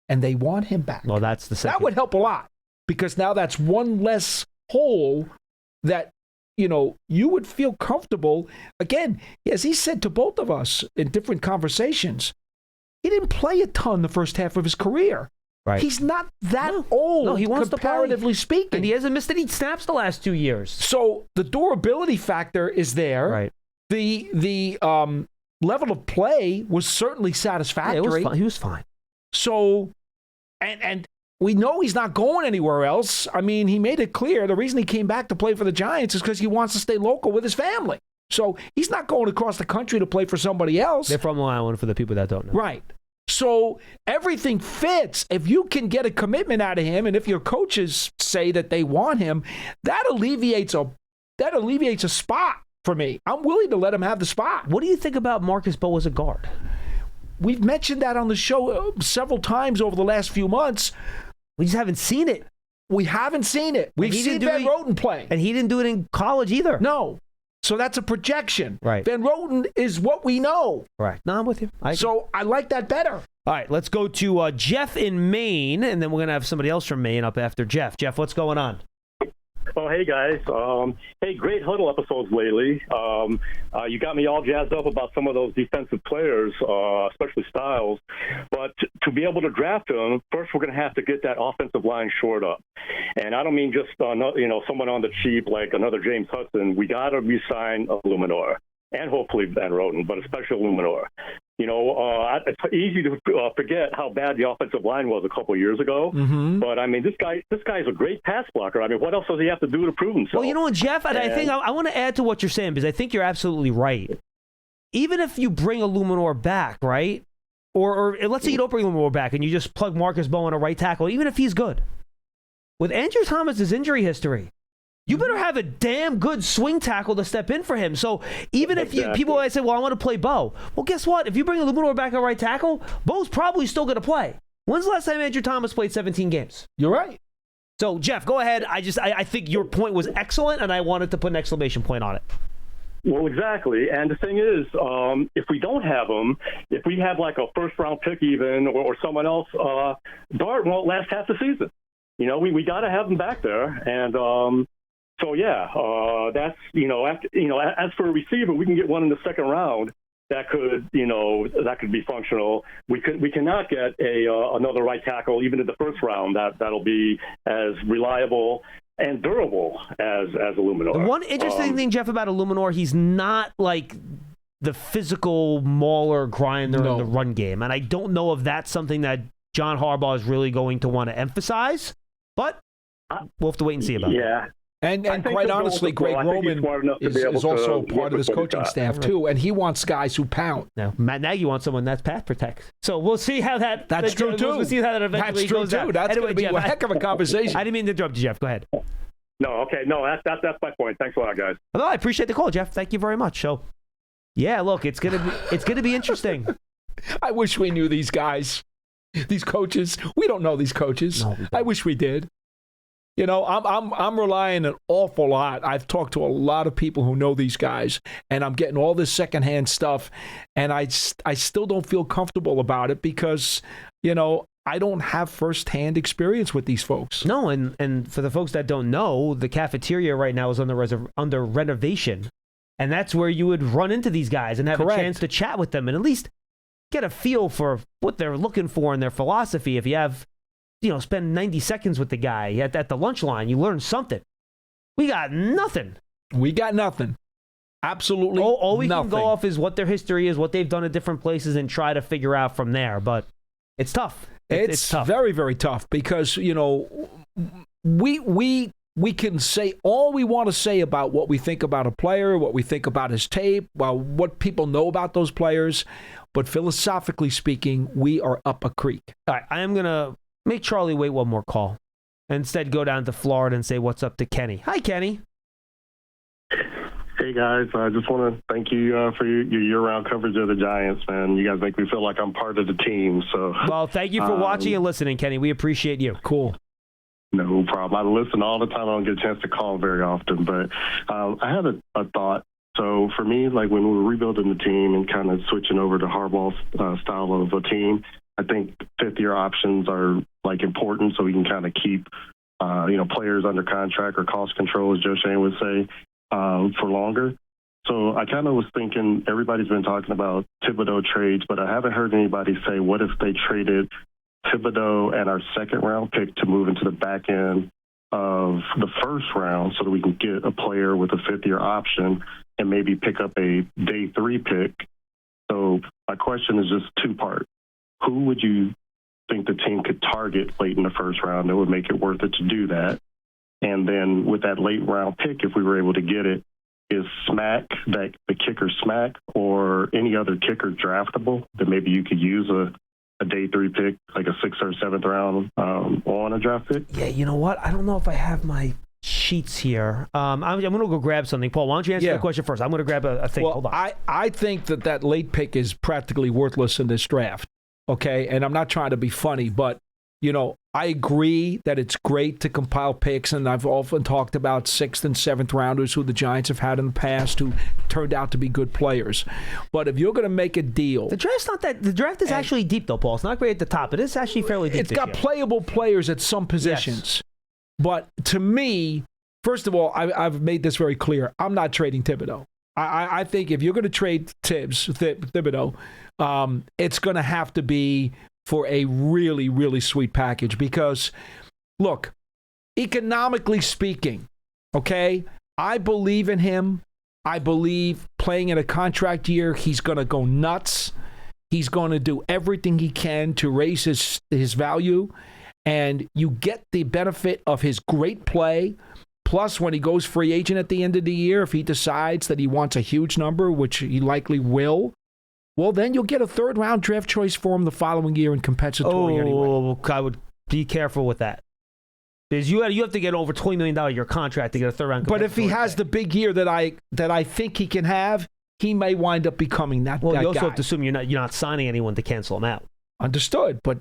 and they want him back. Well, that's the second. That would help a lot, because now that's one less hole that, you would feel comfortable. Again, as he said to both of us in different conversations, he didn't play a ton the first half of his career. Right. He's not that old, no, he wants comparatively speaking. And he hasn't missed any snaps the last 2 years. So the durability factor is there. Right. The level of play was certainly satisfactory. Yeah, it was fine. He was fine. So, and we know he's not going anywhere else. I mean, he made it clear the reason he came back to play for the Giants is because he wants to stay local with his family. So he's not going across the country to play for somebody else. They're from Long Island, for the people that don't know. Right. So everything fits. If you can get a commitment out of him, and if your coaches say that they want him, that alleviates a spot for me. I'm willing to let him have the spot. What do you think about Marcus Bowe as a guard? We've mentioned that on the show several times over the last few months. We just haven't seen it. We haven't seen it. We've seen Van Roten play. And he didn't do it in college either. No. So that's a projection. Right. Van Roten is what we know. Right. No, I'm with you. So I like that better. All right, let's go to Jeff in Maine, and then we're going to have somebody else from Maine up after Jeff. Jeff, what's going on? Oh, hey, guys. Hey, great huddle episodes lately. You got me all jazzed up about some of those defensive players, especially Styles. But to be able to draft them, first we're going to have to get that offensive line shored up. And I don't mean just someone on the cheap like another James Hudson. We got to re-sign Luminor and hopefully Van Roten, but especially Luminor. It's easy to forget how bad the offensive line was a couple of years ago. Mm-hmm. But, I mean, this guy's a great pass blocker. I mean, what else does he have to do to prove himself? Well, you know what, Jeff, I think I want to add to what you're saying because I think you're absolutely right. Even if you bring a Luminor back, right, or let's say you don't bring Luminor back and you just plug Marcus Bowe in a right tackle, even if he's good, with Andrew Thomas's injury history, you better have a damn good swing tackle to step in for him. So even if people always say, well, I want to play Bowe. Well, guess what? If you bring a Luminor back at right tackle, Bowe's probably still going to play. When's the last time Andrew Thomas played 17 games? You're right. So, Jeff, go ahead. I think your point was excellent, and I wanted to put an exclamation point on it. Well, exactly. And the thing is, if we don't have him, if we have like a first-round pick even or someone else, Dart won't last half the season. We got to have him back there. And that's, as for a receiver, we can get one in the second round that could be functional. We cannot get another right tackle even in the first round that'll be as reliable and durable as Luminor. One interesting thing, Jeff, about Luminor, he's not like the physical mauler grinder in the run game. And I don't know if that's something that John Harbaugh is really going to want to emphasize, but we'll have to wait and see about it. Yeah. And quite honestly, Greg Roman is also part of his coaching staff, too, and he wants guys who pound. No, Matt Nagy wants someone that's pass protect. So we'll see how that's true, too. We'll see how that eventually goes down. That's going to be Jeff, a heck of a conversation. I didn't mean to interrupt you, Jeff. Go ahead. No, okay. No, that's my point. Thanks a lot, guys. No, I appreciate the call, Jeff. Thank you very much. So, yeah, look, it's gonna be interesting. I wish we knew these guys, these coaches. We don't know these coaches. No, I wish we did. I'm relying an awful lot. I've talked to a lot of people who know these guys, and I'm getting all this secondhand stuff, and I still don't feel comfortable about it because, I don't have firsthand experience with these folks. No, and for the folks that don't know, the cafeteria right now is under renovation, and that's where you would run into these guys and have a chance to chat with them and at least get a feel for what they're looking for in their philosophy. If you have spend 90 seconds with the guy at the lunch line, you learn something. We got nothing. Absolutely all we can go off is what their history is, what they've done at different places, and try to figure out from there. But it's tough. It's tough. Very, very tough because, we can say all we want to say about what we think about a player, what we think about his tape, what people know about those players. But philosophically speaking, we are up a creek. All right, I am going to make Charlie wait one more call. And instead, go down to Florida and say what's up to Kenny. Hi, Kenny. Hey, guys. I just want to thank you for your year-round coverage of the Giants, man. You guys make me feel like I'm part of the team. So, well, thank you for watching and listening, Kenny. We appreciate you. Cool. No problem. I listen all the time. I don't get a chance to call very often. But I had a thought. So, for me, like when we were rebuilding the team and kind of switching over to Harbaugh's style of a team, I think fifth-year options are important so we can kind of keep players under contract or cost control, as Joe Shane would say, for longer. So I kind of was thinking everybody's been talking about Thibodeau trades, but I haven't heard anybody say what if they traded Thibodeau and our second-round pick to move into the back end of the first round so that we can get a player with a fifth-year option and maybe pick up a day 3 pick So my question is just two-part. Who would you think the team could target late in the first round that would make it worth it to do that? And then with that late round pick, if we were able to get it, is Smack, the kicker Smack, or any other kicker draftable that maybe you could use a day 3 pick, like a 6th or 7th round on a draft pick? Yeah, you know what? I don't know if I have my sheets here. I'm going to go grab something. Paul, why don't you answer the question first? I'm going to grab a thing. Well, Hold on. I think that late pick is practically worthless in this draft, okay? And I'm not trying to be funny, but, I agree that it's great to compile picks, and I've often talked about 6th and 7th rounders who the Giants have had in the past who turned out to be good players. But if you're going to make a deal... The draft is actually deep, though, Paul. It's not great at the top. It is actually fairly deep. It's got playable players at some positions. Yes. But to me, first of all, I've made this very clear. I'm not trading Thibodeau. I think if you're going to trade Thibodeau, it's going to have to be for a really, really sweet package because, look, economically speaking, okay, I believe in him. I believe playing in a contract year, he's going to go nuts. He's going to do everything he can to raise his value, and you get the benefit of his great play. Plus, when he goes free agent at the end of the year, if he decides that he wants a huge number, which he likely will, well, then you'll get a 3rd-round draft choice for him the following year in compensatory anyway. I would be careful with that. Because you have to get over $20 million a year contract to get a 3rd-round. But if he has the big year that I think he can have, he may wind up becoming that guy. Well, you also have to assume you're not signing anyone to cancel him out. Understood. But,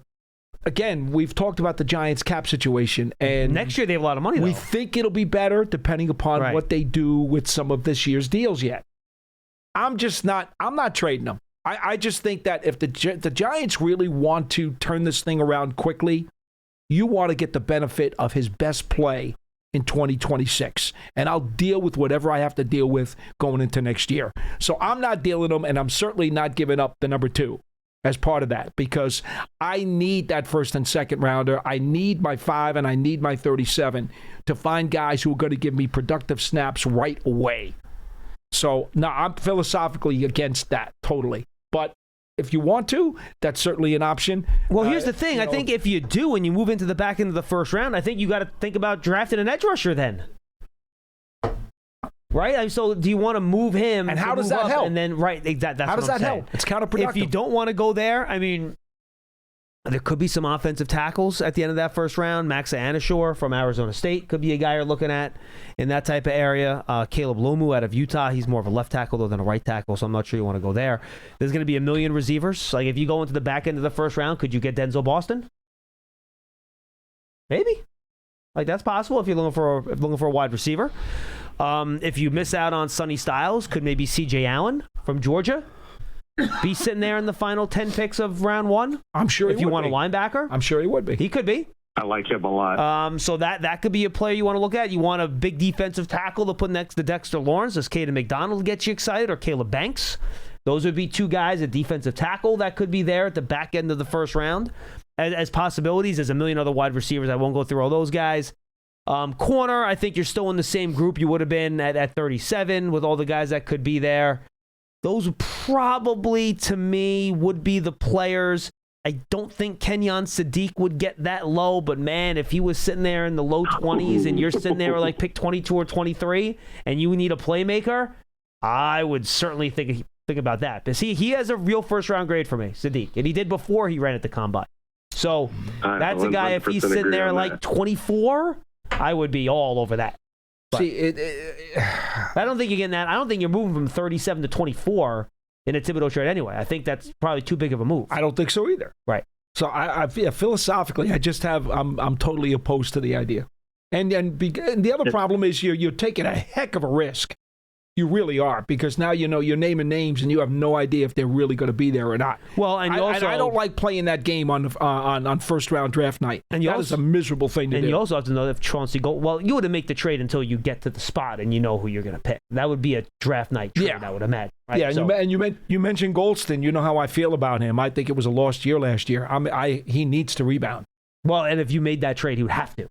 again, we've talked about the Giants' cap situation. And next year they have a lot of money, though. We think it'll be better depending upon what they do with some of this year's deals yet. I'm not trading them. I just think that if the Giants really want to turn this thing around quickly, you want to get the benefit of his best play in 2026. And I'll deal with whatever I have to deal with going into next year. So I'm not dealing them, and I'm certainly not giving up the number 2 as part of that because I need that 1st and 2nd rounder. I need my 5 and I need my 37 to find guys who are going to give me productive snaps right away. So, no, I'm philosophically against that totally. But if you want to, that's certainly an option. Well, here's the thing. I think if you do and you move into the back end of the 1st round, I think you got to think about drafting an edge rusher then. Right? So do you want to move him? And how does that help? And then, that's how does that help? It's counterproductive. If you don't want to go there, I mean, there could be some offensive tackles at the end of that 1st round. Max Anashore from Arizona State could be a guy you're looking at in that type of area. Caleb Lomu out of Utah. He's more of a left tackle though than a right tackle, so I'm not sure you want to go there. There's going to be a million receivers. Like if you go into the back end of the 1st round, could you get Denzel Boston? Maybe. Like that's possible if you're looking for a wide receiver. If you miss out on Sonny Styles, could maybe C.J. Allen from Georgia be sitting there in the final 10 picks of round 1? I'm sure if you want a linebacker. I'm sure he would be. He could be. I like him a lot. So that could be a player you want to look at. You want a big defensive tackle to put next to Dexter Lawrence. Does Caden McDonald get you excited, or Caleb Banks? Those would be 2 guys at defensive tackle that could be there at the back end of the 1st round as possibilities. There's a million other wide receivers. I won't go through all those guys. Corner, I think you're still in the same group you would have been at 37 with all the guys that could be there. Those probably, to me, would be the players. I don't think Kenyon Sadiq would get that low, but man, if he was sitting there in the low 20s and you're sitting there like pick 22 or 23 and you need a playmaker, I would certainly think about that. Because he has a real 1st-round grade for me, Sadiq, and he did before he ran at the combine. So that's a guy, if he's sitting there like 24, I would be all over that. But see, I don't think you're getting that. I don't think you're moving from 37 to 24 in a Thibodeau trade anyway. I think that's probably too big of a move. I don't think so either. Right. So I philosophically, I'm totally opposed to the idea. And the other problem is you're taking a heck of a risk. You really are, because now you're naming names and you have no idea if they're really going to be there or not. Well, and I don't like playing that game on 1st round draft night. And that is a miserable thing to do. And you also have to know if Chauncey you wouldn't make the trade until you get to the spot and you know who you're going to pick. That would be a draft night trade, I would imagine. Right? Yeah, and you mentioned Goldston. You know how I feel about him. I think it was a lost year last year. He needs to rebound. Well, and if you made that trade, he would have to.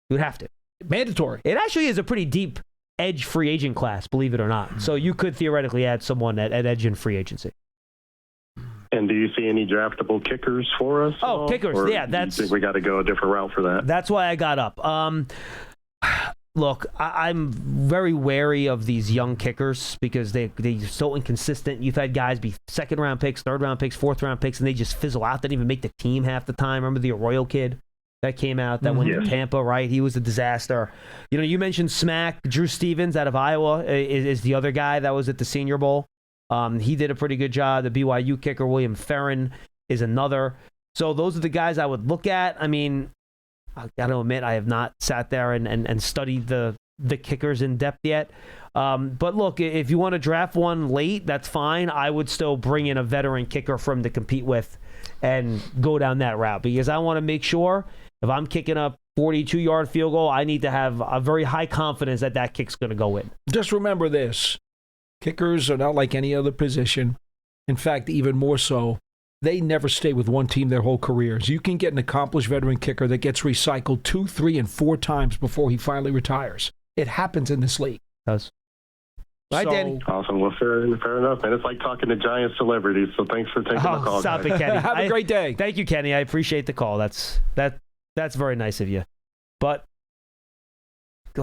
He would have to. Mandatory. It actually is a pretty deep edge free agent class, believe it or not. So you could theoretically add someone at edge in free agency. And do you see any draftable kickers for us? Oh, kickers. Or Yeah, do you think we got to go a different route for that? That's why I got up. Look, I'm very wary of these young kickers because they're so inconsistent. You've had guys be second-round picks, third-round picks, fourth-round picks, and they just fizzle out. They didn't even make the team half the time. Remember the Arroyo kid that came out that went to Tampa, right? He was a disaster. You know, you mentioned Schmeelk. Drew Stevens out of Iowa is the other guy that was at the Senior Bowl. He did a pretty good job. The BYU kicker, William Ferrin, is another. So those are the guys I would look at. I mean, I got to admit, I have not sat there and studied the kickers in depth yet. But look, if you want to draft one late, that's fine. I would still bring in a veteran kicker for him to compete with and go down that route because I want to make sure if I'm kicking a 42-yard field goal, I need to have a very high confidence that kick's going to go in. Just remember this. Kickers are not like any other position. In fact, even more so, they never stay with one team their whole careers. You can get an accomplished veteran kicker that gets recycled 2, 3, and 4 times before he finally retires. It happens in this league. It does. Right, Danny? Awesome. Well, fair enough. And it's like talking to giant celebrities, so thanks for taking the call, stop guys. it, Kenny. Have a great day. Thank you, Kenny. I appreciate the call. That's very nice of you. But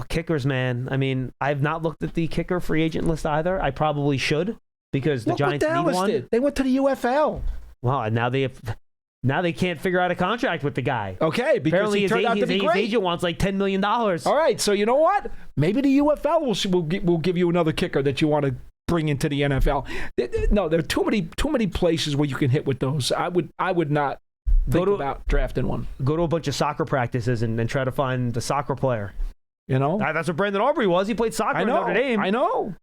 kickers, man. I mean, I've not looked at the kicker free agent list either. I probably should because the Giants need one. They went to the UFL. Wow, and now they can't figure out a contract with the guy. Okay, because apparently he turned out to be great. His agent wants like $10 million. All right, so you know what? Maybe the UFL will give you another kicker that you want to bring into the NFL. No, there are too many places where you can hit with those. I would not think about drafting one. Go to a bunch of soccer practices and try to find the soccer player. You know? That's what Brandon Aubrey was. He played soccer in Notre Dame. I know.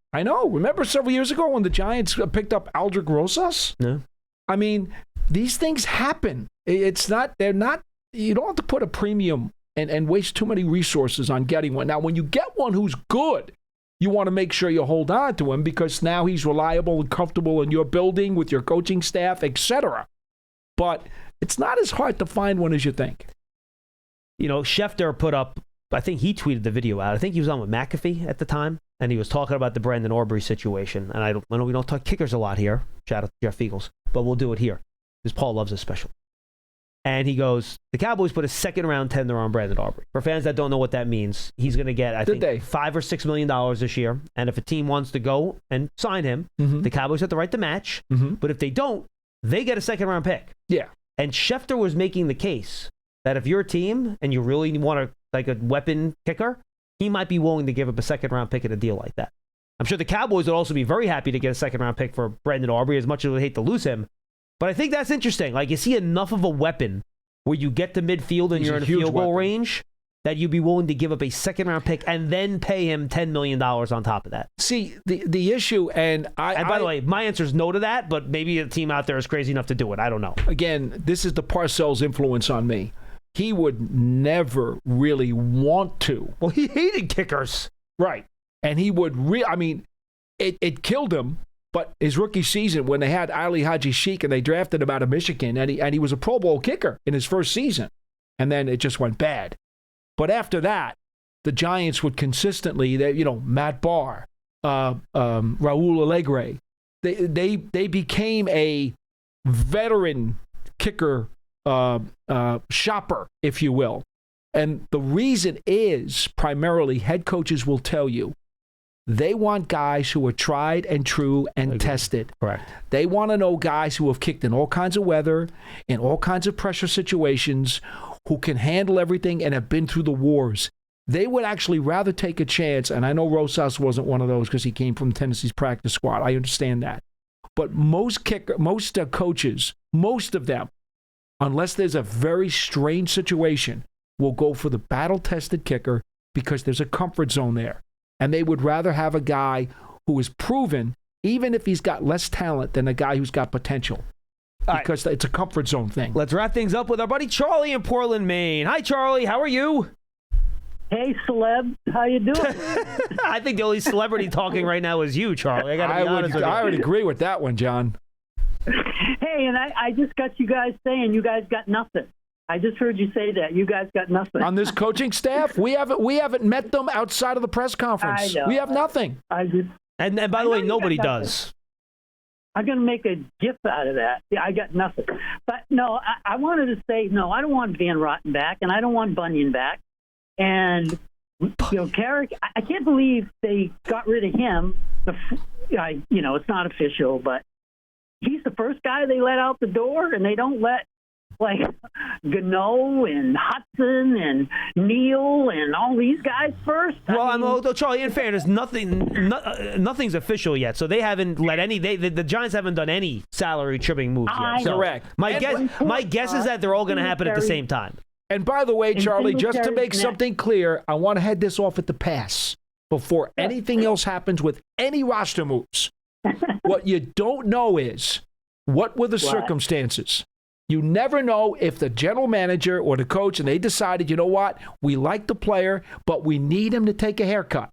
Remember several years ago when the Giants picked up Aldrich Rosas? No. I mean, these things happen. You don't have to put a premium and waste too many resources on getting one. Now, when you get one who's good, you want to make sure you hold on to him because now he's reliable and comfortable in your building with your coaching staff, etc. But it's not as hard to find one as you think. You know, Schefter put up, I think he tweeted the video out. I think he was on with McAfee at the time, and he was talking about the Brandon Aubrey situation. And I know we don't talk kickers a lot here. Shout out to Jeff Eagles. But we'll do it here because Paul loves it special. And he goes, the Cowboys put a second-round tender on Brandon Aubrey. For fans that don't know what that means, he's going to get, I think, $5 or $6 million this year. And if a team wants to go and sign him, the Cowboys have the right to match. But if they don't, they get a second-round pick. Yeah. And Schefter was making the case that if you're a team and you really want a weapon kicker, he might be willing to give up a second-round pick in a deal like that. I'm sure the Cowboys would also be very happy to get a second-round pick for Brandon Aubrey, as much as we hate to lose him. But I think that's interesting. Like, is he enough of a weapon where you get to midfield and you're in a field goal range that you'd be willing to give up a second-round pick and then pay him $10 million on top of that? See, the issue, and by the way, my answer is no to that, but maybe a team out there is crazy enough to do it. I don't know. Again, this is the Parcells influence on me. He would never really want to. Well, he hated kickers. Right. And he would it killed him. But his rookie season, when they had Ali Haji Sheik and they drafted him out of Michigan, and he was a Pro Bowl kicker in his first season, and then it just went bad. But after that, the Giants would consistently, Matt Barr, Raul Allegre, they became a veteran kicker shopper, if you will. And the reason is primarily head coaches will tell you, they want guys who are tried and true and tested. Correct. They want to know guys who have kicked in all kinds of weather, in all kinds of pressure situations, who can handle everything and have been through the wars. They would actually rather take a chance, and I know Rosas wasn't one of those because he came from Tennessee's practice squad. I understand that. But most coaches, most of them, unless there's a very strange situation, will go for the battle-tested kicker because there's a comfort zone there. And they would rather have a guy who is proven, even if he's got less talent, than a guy who's got potential. Because it's a comfort zone thing. Let's wrap things up with our buddy Charlie in Portland, Maine. Hi, Charlie. How are you? Hey, celeb. How you doing? I think the only celebrity talking right now is you, Charlie. I got to be honest with you. I would agree with that one, John. Hey, and I just got you guys saying you guys got nothing. I just heard you say that. You guys got nothing. On this coaching staff, we haven't met them outside of the press conference. I know. We have nothing. And by the way, nobody does. I'm going to make a gif out of that. Yeah, I got nothing. But no, I wanted to say, no, I don't want Van Rotten back, and I don't want Bunyan back. And, Carrick, I can't believe they got rid of him. It's not official, but he's the first guy they let out the door, and they don't let, like, Gano and Hudson and Neal and all these guys first. Well, Charlie, in fairness, nothing's official yet, so they haven't let any. The Giants haven't done any salary trimming moves yet. So correct. My guess is that they're all going to happen at the same time. And by the way, Charlie, just to make something clear, I want to head this off at the pass before anything else happens with any roster moves. What you don't know is what were the circumstances. You never know if the general manager or the coach and they decided, you know what, we like the player, but we need him to take a haircut.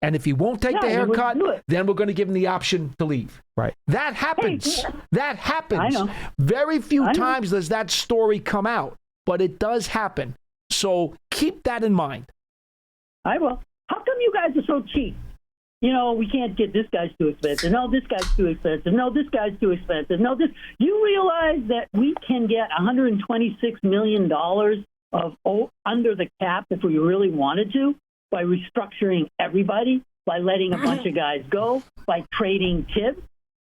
And if he won't take the haircut, then we're going to give him the option to leave. Right. That happens. Hey, that happens. I know. Very few times does that story come out, but it does happen. So keep that in mind. I will. How come you guys are so cheap? We can't get this guy's too expensive. No, this guy's too expensive. No, this guy's too expensive. No, this. You realize that we can get $126 million of under the cap if we really wanted to by restructuring everybody, by letting a bunch of guys go, by trading Tibbs.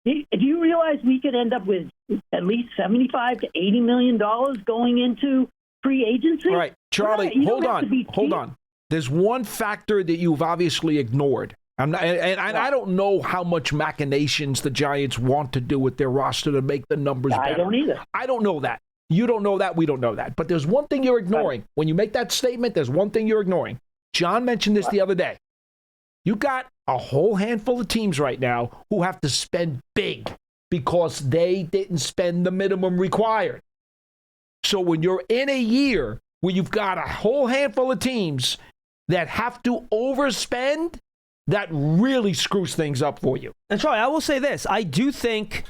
Do you realize we could end up with at least $75 to $80 million going into free agency? All right, Charlie, hold on. There's one factor that you've obviously ignored. I don't know how much machinations the Giants want to do with their roster to make the numbers better. I don't either. I don't know that. You don't know that. We don't know that. But there's one thing you're ignoring. When you make that statement, there's one thing you're ignoring. John mentioned this the other day. You got a whole handful of teams right now who have to spend big because they didn't spend the minimum required. So when you're in a year where you've got a whole handful of teams that have to overspend, that really screws things up for you. And Troy, I will say this. I do think,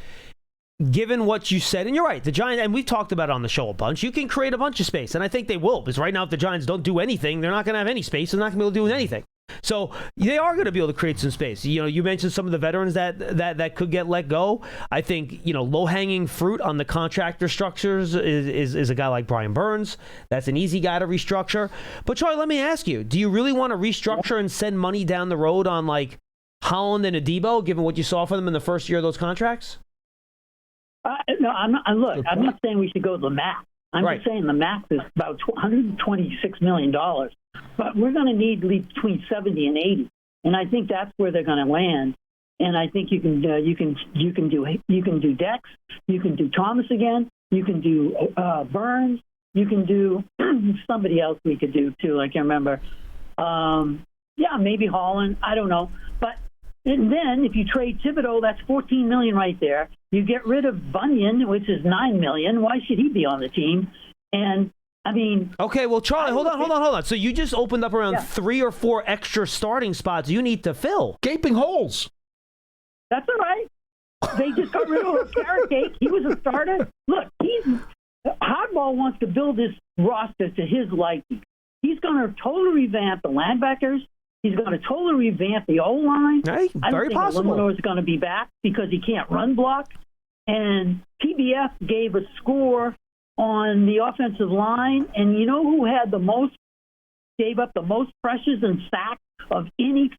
given what you said, and you're right, the Giants, and we've talked about it on the show a bunch, you can create a bunch of space, and I think they will, because right now if the Giants don't do anything, they're not going to have any space. They're not going to be able to do anything. So they are going to be able to create some space. You mentioned some of the veterans that could get let go. I think, low-hanging fruit on the contractor structures is a guy like Brian Burns. That's an easy guy to restructure. But, Troy, let me ask you, do you really want to restructure and send money down the road on, like, Holland and Adebo, given what you saw from them in the first year of those contracts? No, I'm not. Look, I'm not saying we should go to the max. I'm just saying the max is about $126 million. But we're going to need between 70 and 80, and I think that's where they're going to land. And I think you can do Dex, you can do Thomas again, you can do Burns, you can do somebody else we could do too. I can't remember. Maybe Holland. I don't know. But and then if you trade Thibodeau, that's $14 million right there. You get rid of Bunyan, which is $9 million. Why should he be on the team? And okay, well, Charlie, hold on. So you just opened up around 3 or 4 extra starting spots you need to fill. Gaping holes. That's all right. They just got rid of Carrick. He was a starter. Look, Hardball wants to build this roster to his liking. He's going to totally revamp the linebackers. He's going to totally revamp the O-line. Hey, I don't think Illuminor is going to be back because he can't run block. And PBF gave a score on the offensive line, and you know who gave up the most pressures and sacks of any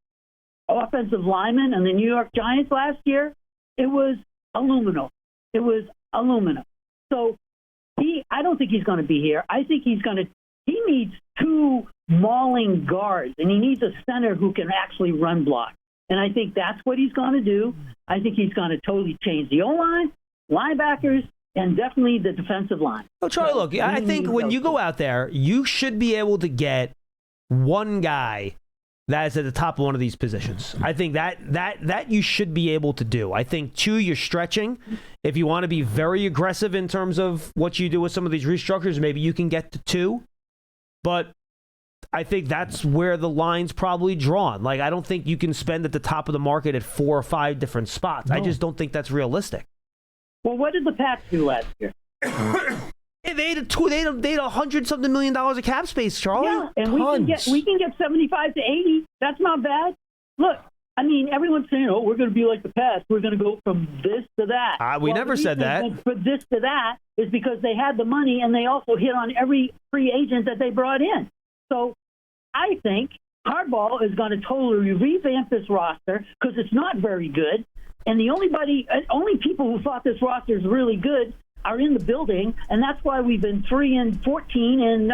offensive lineman in the New York Giants last year? It was Illuminor. So I don't think he's going to be here. I think he needs 2 mauling guards, and he needs a center who can actually run block. And I think that's what he's going to do. I think he's going to totally change the O-line, linebackers, and definitely the defensive line. Well, Charlie, look, I think when you go out there, you should be able to get one guy that is at the top of one of these positions. I think that you should be able to do. I think, 2, you're stretching. If you want to be very aggressive in terms of what you do with some of these restructures, maybe you can get to 2. But I think that's where the line's probably drawn. Like, I don't think you can spend at the top of the market at 4 or 5 different spots. No. I just don't think that's realistic. Well, what did the Pats do last year? They had $100-something million of cap space, Charlie. Yeah, and we can get 75 to 80. That's not bad. Look, I mean, everyone's saying, "Oh, we're going to be like the past. We're going to go from this to that." We never said that. For this to that is because they had the money and they also hit on every free agent that they brought in. So I think Hardball is going to totally revamp this roster because it's not very good. And the only people who thought this roster is really good are in the building, and that's why we've been 3-14 and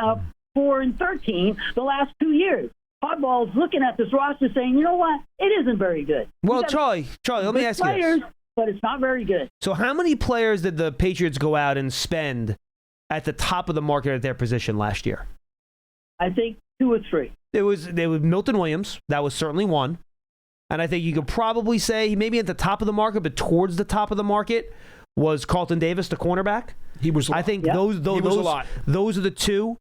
4-13 the last 2 years. Hardball's looking at this roster saying, you know what, it isn't very good. Well, Charlie, let me ask you this. But it's not very good. So how many players did the Patriots go out and spend at the top of the market at their position last year? I think 2 or 3. There was Milton Williams. That was certainly one. And I think you could probably say maybe at the top of the market, but towards the top of the market was Carlton Davis, the cornerback. He was. I think Yep. those was a lot. Those are the two.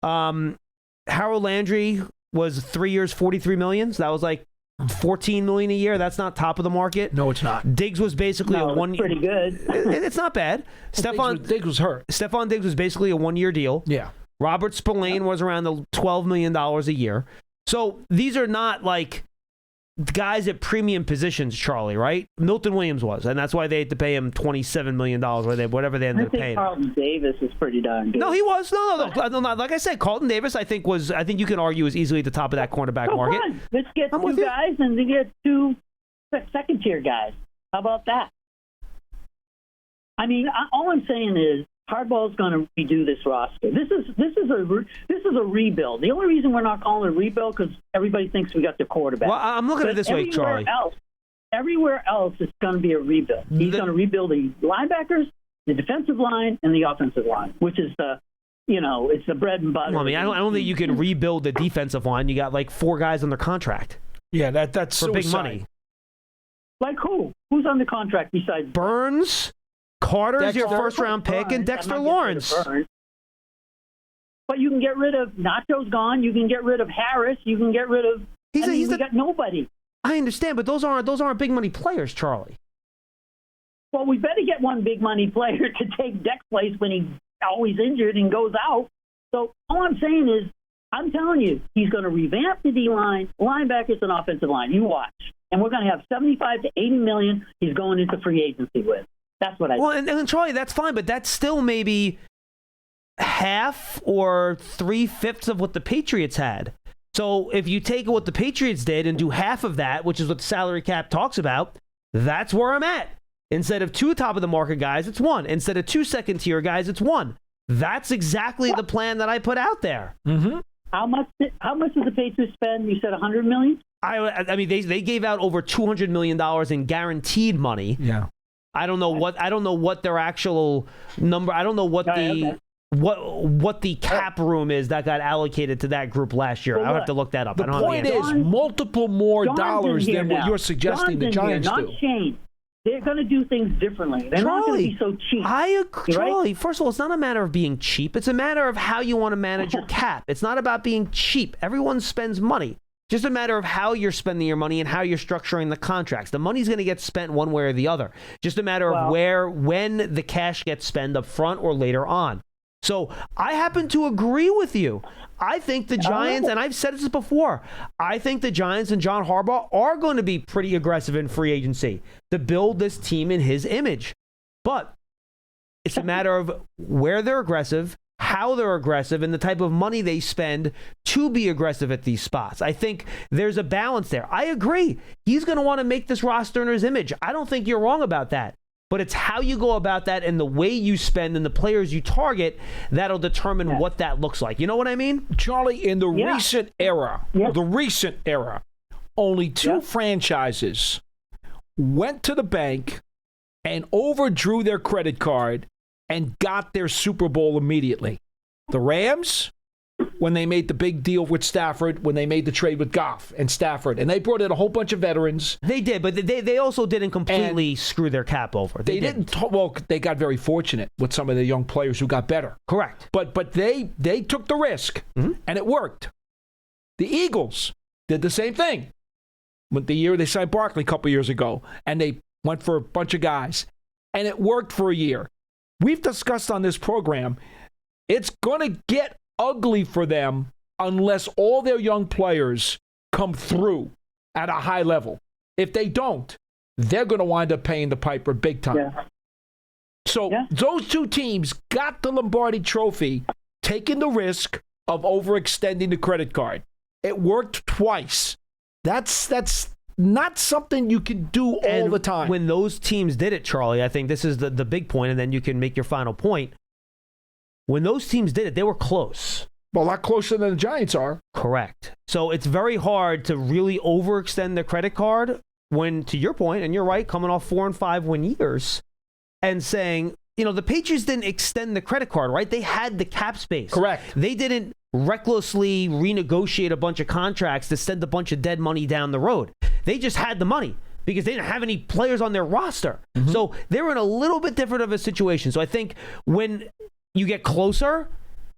Harold Landry was 3 years, $43 million. So that was like $14 million a year. That's not top of the market. No, it's not. Diggs was basically No, a one. it's pretty good. It's not bad. Diggs was hurt. Stephon Diggs was basically a 1 year deal. Yeah. Robert Spillane was around the $12 million a year. So these are not like guys at premium positions, Charlie, right? Milton Williams was, and that's why they had to pay him $27 million, whatever they ended I up think paying. Carlton Davis is pretty darn good. No, he was. No. Like I said, Carlton Davis, I think you can argue is easily at the top of that cornerback market. Fine. Let's get I'm 2 with you. guys and then get 2 second-tier guys. How about that? I mean, all I'm saying is Hardball's going to redo this roster. This is a rebuild. The only reason we're not calling it a rebuild because everybody thinks we got the quarterback. Well, I'm looking at it this way, Charlie. Everywhere else, it's going to be a rebuild. He's going to rebuild the linebackers, the defensive line, and the offensive line, which is it's the bread and butter. Well, I mean, I don't think you can rebuild the defensive line. You got like 4 guys under contract. Yeah, that's for big suicide. money. Like who? Who's under contract besides Burns, Carter's your Dexter? first-round pick, and Burns. Dexter I'm not getting rid Lawrence. of Burns. But you can get rid of Nacho's gone. You can get rid of Harris. You can get rid of. We got nobody. I understand, but those aren't big money players, Charlie. Well, we better get one big money player to take Deck's place when he's always injured and goes out. So all I'm saying is, I'm telling you, he's going to revamp the D-line, linebackers, and offensive line. You watch. And we're going to have $75 to $80 million he's going into free agency with. That's what I think. Well, and Charlie, that's fine, but that's still maybe half or 3/5 of what the Patriots had. So if you take what the Patriots did and do half of that, which is what the salary cap talks about, that's where I'm at. Instead of 2 top of the market guys, it's 1. Instead of 2 second tier guys, it's 1. That's exactly the plan that I put out there. Mm-hmm. How much did the Patriots spend? You said $100 million? I mean, they gave out over $200 million in guaranteed money. Yeah. I don't know what their actual number. I don't know what what the cap room is that got allocated to that group last year. I'll have to look that up. The I don't point have the answer. is multiple more John's dollars in here than what now. you're suggesting John's the in here, Giants not do. Shane. They're going to do things differently. They're not going to be so cheap. I agree. Right? Charlie, first of all, it's not a matter of being cheap. It's a matter of how you want to manage your cap. It's not about being cheap. Everyone spends money. Just a matter of how you're spending your money and how you're structuring the contracts. The money's going to get spent one way or the other. Just a matter of when the cash gets spent up front or later on. So I happen to agree with you. I think the Giants, and I've said this before, I think the Giants and John Harbaugh are going to be pretty aggressive in free agency to build this team in his image. But it's a matter of where they're aggressive, how they're aggressive, and the type of money they spend to be aggressive at these spots. I think there's a balance there. I agree. He's going to want to make this roster in his image. I don't think you're wrong about that. But it's how you go about that and the way you spend and the players you target that'll determine what that looks like. You know what I mean? Charlie, in the recent era, only 2 franchises went to the bank and overdrew their credit card and got their Super Bowl immediately. The Rams, when they made the big deal with Stafford, when they made the trade with Goff and Stafford, and they brought in a whole bunch of veterans. They did, but they also didn't completely screw their cap over. They didn't. They got very fortunate with some of the young players who got better. Correct. But they took the risk, and it worked. The Eagles did the same thing. With the year they signed Barkley a couple years ago, and they went for a bunch of guys, and it worked for a year. We've discussed on this program, it's going to get ugly for them unless all their young players come through at a high level. If they don't, they're going to wind up paying the piper big time. Yeah. So those two teams got the Lombardi Trophy, taking the risk of overextending the credit card. It worked twice. That's not something you can do all the time. When those teams did it, Charlie, I think this is the big point, and then you can make your final point. When those teams did it, they were close. Well, a lot closer than the Giants are. Correct. So it's very hard to really overextend the credit card when, to your point, and you're right, coming off 4 and 5 win years and saying, the Patriots didn't extend the credit card, right? They had the cap space. Correct. They didn't recklessly renegotiate a bunch of contracts to send a bunch of dead money down the road. They just had the money because they didn't have any players on their roster. Mm-hmm. So they were in a little bit different of a situation. So I think when you get closer,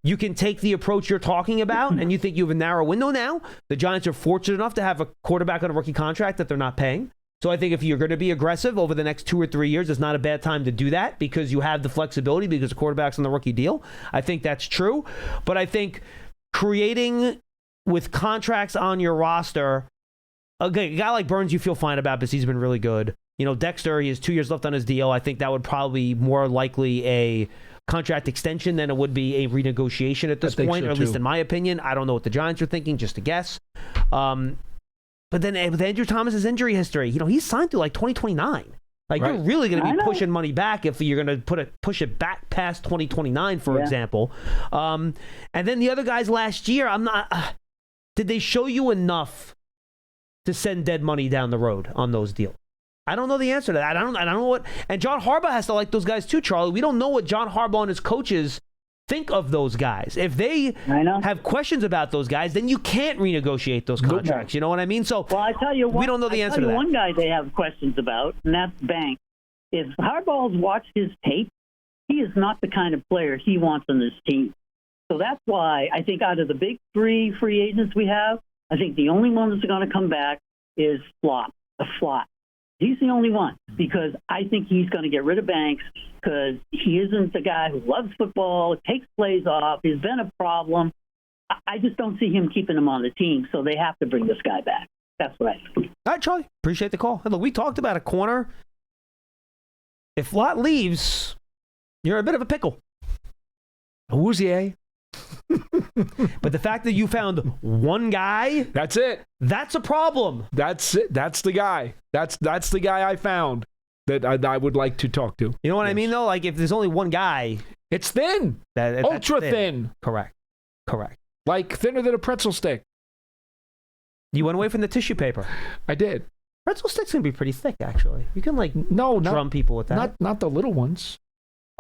you can take the approach you're talking about, and you think you have a narrow window now. The Giants are fortunate enough to have a quarterback on a rookie contract that they're not paying. So I think if you're going to be aggressive over the next 2 or 3 years, it's not a bad time to do that because you have the flexibility because the quarterback's on the rookie deal. I think that's true. But I think creating with contracts on your roster, a guy like Burns you feel fine about because he's been really good. Dexter, he has 2 years left on his deal. I think that would probably be more likely a contract extension than it would be a renegotiation at this point, or at least in my opinion. I don't know what the Giants are thinking, just a guess. But then with Andrew Thomas's injury history, he's signed through like 2029. Like You're really going to be pushing money back if you're going to push it back past 2029, for example. And then the other guys last year, I'm not. Did they show you enough to send dead money down the road on those deals? I don't know the answer to that. I don't know what. And John Harbaugh has to like those guys too, Charlie. We don't know what John Harbaugh and his coaches think of those guys. If they have questions about those guys, then you can't renegotiate those contracts. You know what I mean? So, well, I tell you, we don't know the answer to that. One guy they have questions about, and that's Banks. If Harbaugh's watched his tape, he is not the kind of player he wants on this team. So that's why I think out of the big 3 free agents we have, I think the only one that's going to come back is Flott. He's the only one because I think he's going to get rid of Banks because he isn't the guy who loves football, takes plays off. He's been a problem. I just don't see him keeping him on the team, so they have to bring this guy back. That's what I think. All right, Charlie. Appreciate the call. Look, we talked about a corner. If Flott leaves, you're in a bit of a pickle. Who's But the fact that you found one guy, that's it. That's a problem. That's it. That's the guy. That's the guy I found that I would like to talk to. You know what I mean, though? Like, if there's only one guy, it's thin. Ultra thin. Correct. Like thinner than a pretzel stick. You went away from the tissue paper. I did. Pretzel sticks can be pretty thick, actually. You can drum people with that. Not the little ones.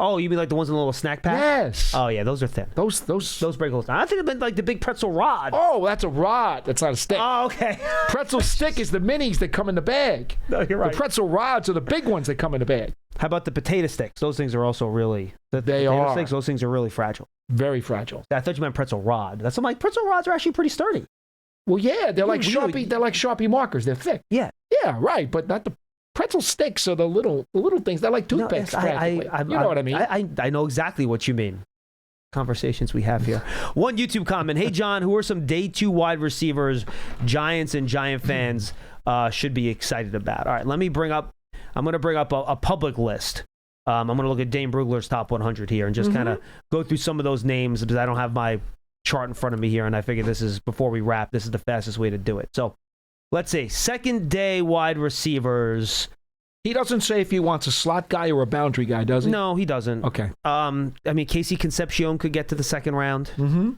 Oh, you mean like the ones in the little snack pack? Yes. Oh yeah, those are thin. Those break a little. I think it meant like the big pretzel rod. Oh, that's a rod. That's not a stick. Oh, okay. Pretzel stick is the minis that come in the bag. No, you're right. The pretzel rods are the big ones that come in the bag. How about the potato sticks? Those things are also really. Potato sticks, those things are really fragile. Very fragile. I thought you meant pretzel rod. I'm like, pretzel rods are actually pretty sturdy. Well, yeah, they're like Sharpie. They're like Sharpie markers. They're thick. Yeah. Yeah, right. But not the pretzel sticks are the little things. They're like toothpicks. You know what I mean? I know exactly what you mean. Conversations we have here. One YouTube comment. Hey, John, who are some day 2 wide receivers Giants and Giant fans should be excited about? All right, I'm going to bring up a public list. I'm going to look at Dane Brugler's top 100 here and just kind of go through some of those names because I don't have my chart in front of me here, and I figured before we wrap, this is the fastest way to do it. So let's see. Second day wide receivers. He doesn't say if he wants a slot guy or a boundary guy, does he? No, he doesn't. Okay. I mean, Casey Concepcion could get to the second round. Mm-hmm.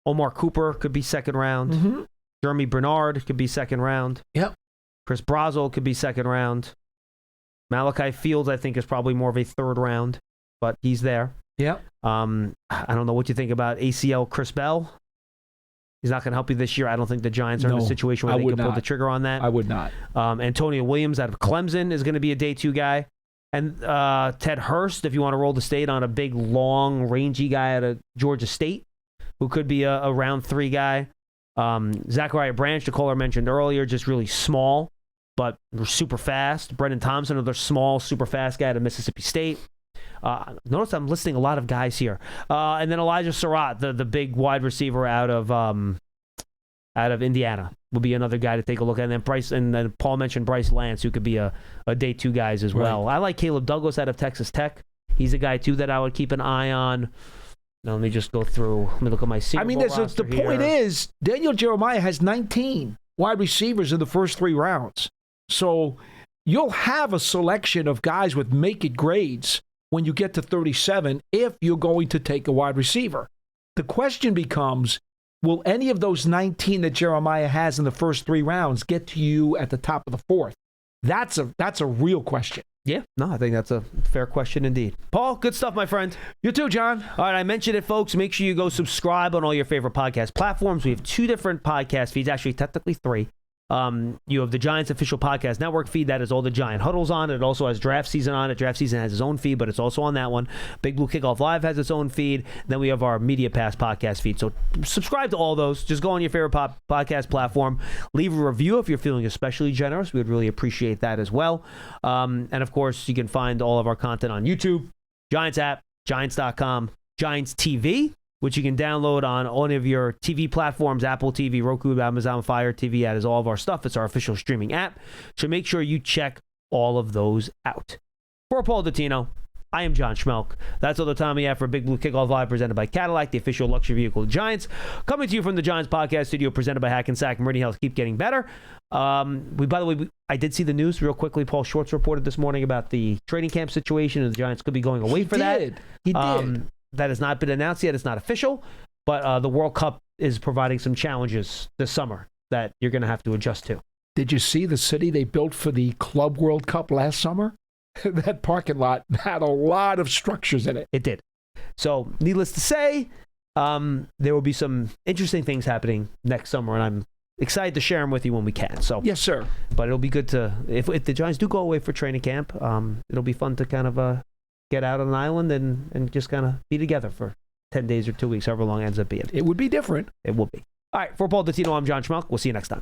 Omar Cooper could be second round. Mm-hmm. Jeremy Bernard could be second round. Yep. Chris Brazel could be second round. Malachi Fields, I think, is probably more of a third round, but he's there. Yep. I don't know what you think about ACL Chris Bell. He's not going to help you this year. I don't think the Giants are in a situation where they can pull the trigger on that. I would not. Antonio Williams out of Clemson is going to be a day 2 guy. And Ted Hurst, if you want to roll the state on a big, long, rangy guy out of Georgia State, who could be a round 3 guy. Zachariah Branch, the caller mentioned earlier, just really small, but super fast. Brendan Thompson, another small, super fast guy out of Mississippi State. Notice I'm listing a lot of guys here. And then Elijah Surratt, the big wide receiver out of Indiana. would be another guy to take a look at. And then then Paul mentioned Bryce Lance, who could be a day 2 guys as well. I like Caleb Douglas out of Texas Tech. He's a guy, too, that I would keep an eye on. Now, let me just go through. Let me look at my senior bowl roster the point is, Daniel Jeremiah has 19 wide receivers in the first 3 rounds. So you'll have a selection of guys with make-it grades when you get to 37 if you're going to take a wide receiver. The question becomes, will any of those 19 that Jeremiah has in the first 3 rounds get to you at the top of the 4th? That's a real question. Yeah, no, I think that's a fair question indeed. Paul, good stuff, my friend. You too, John. All right, I mentioned it, folks. Make sure you go subscribe on all your favorite podcast platforms. We have 2 different podcast feeds, actually technically 3. You have the Giants official podcast network feed. That is all the Giant Huddles on. It also has Draft Season on it. Draft Season has its own feed, but it's also on that one. Big Blue Kickoff Live has its own feed. Then we have our Media Pass podcast feed. So subscribe to all those. Just go on your favorite podcast platform. Leave a review if you're feeling especially generous. We would really appreciate that as well. And, of course, you can find all of our content on YouTube, Giants app, Giants.com, Giants TV, which you can download on all of your TV platforms, Apple TV, Roku, Amazon Fire TV. That is all of our stuff. It's our official streaming app. So make sure you check all of those out. For Paul Dottino, I am John Schmeelk. That's all the time we have for Big Blue Kickoff Live, presented by Cadillac, the official luxury vehicle of the Giants. Coming to you from the Giants Podcast Studio, presented by Hackensack Meridian Health. Keep getting better. By the way, I did see the news real quickly. Paul Schwartz reported this morning about the training camp situation, and the Giants could be going away for that. He did. That has not been announced yet. It's not official, but the World Cup is providing some challenges this summer that you're going to have to adjust to. Did you see the city they built for the Club World Cup last summer? That parking lot had a lot of structures in it. It did. So, needless to say, there will be some interesting things happening next summer, and I'm excited to share them with you when we can. So, yes, sir. But it'll be good to, if the Giants do go away for training camp, it'll be fun to kind of get out on an island and just kind of be together for 10 days or 2 weeks, however long it ends up being. It would be different. It will be. All right, for Paul Dottino, I'm John Schmeelk. We'll see you next time.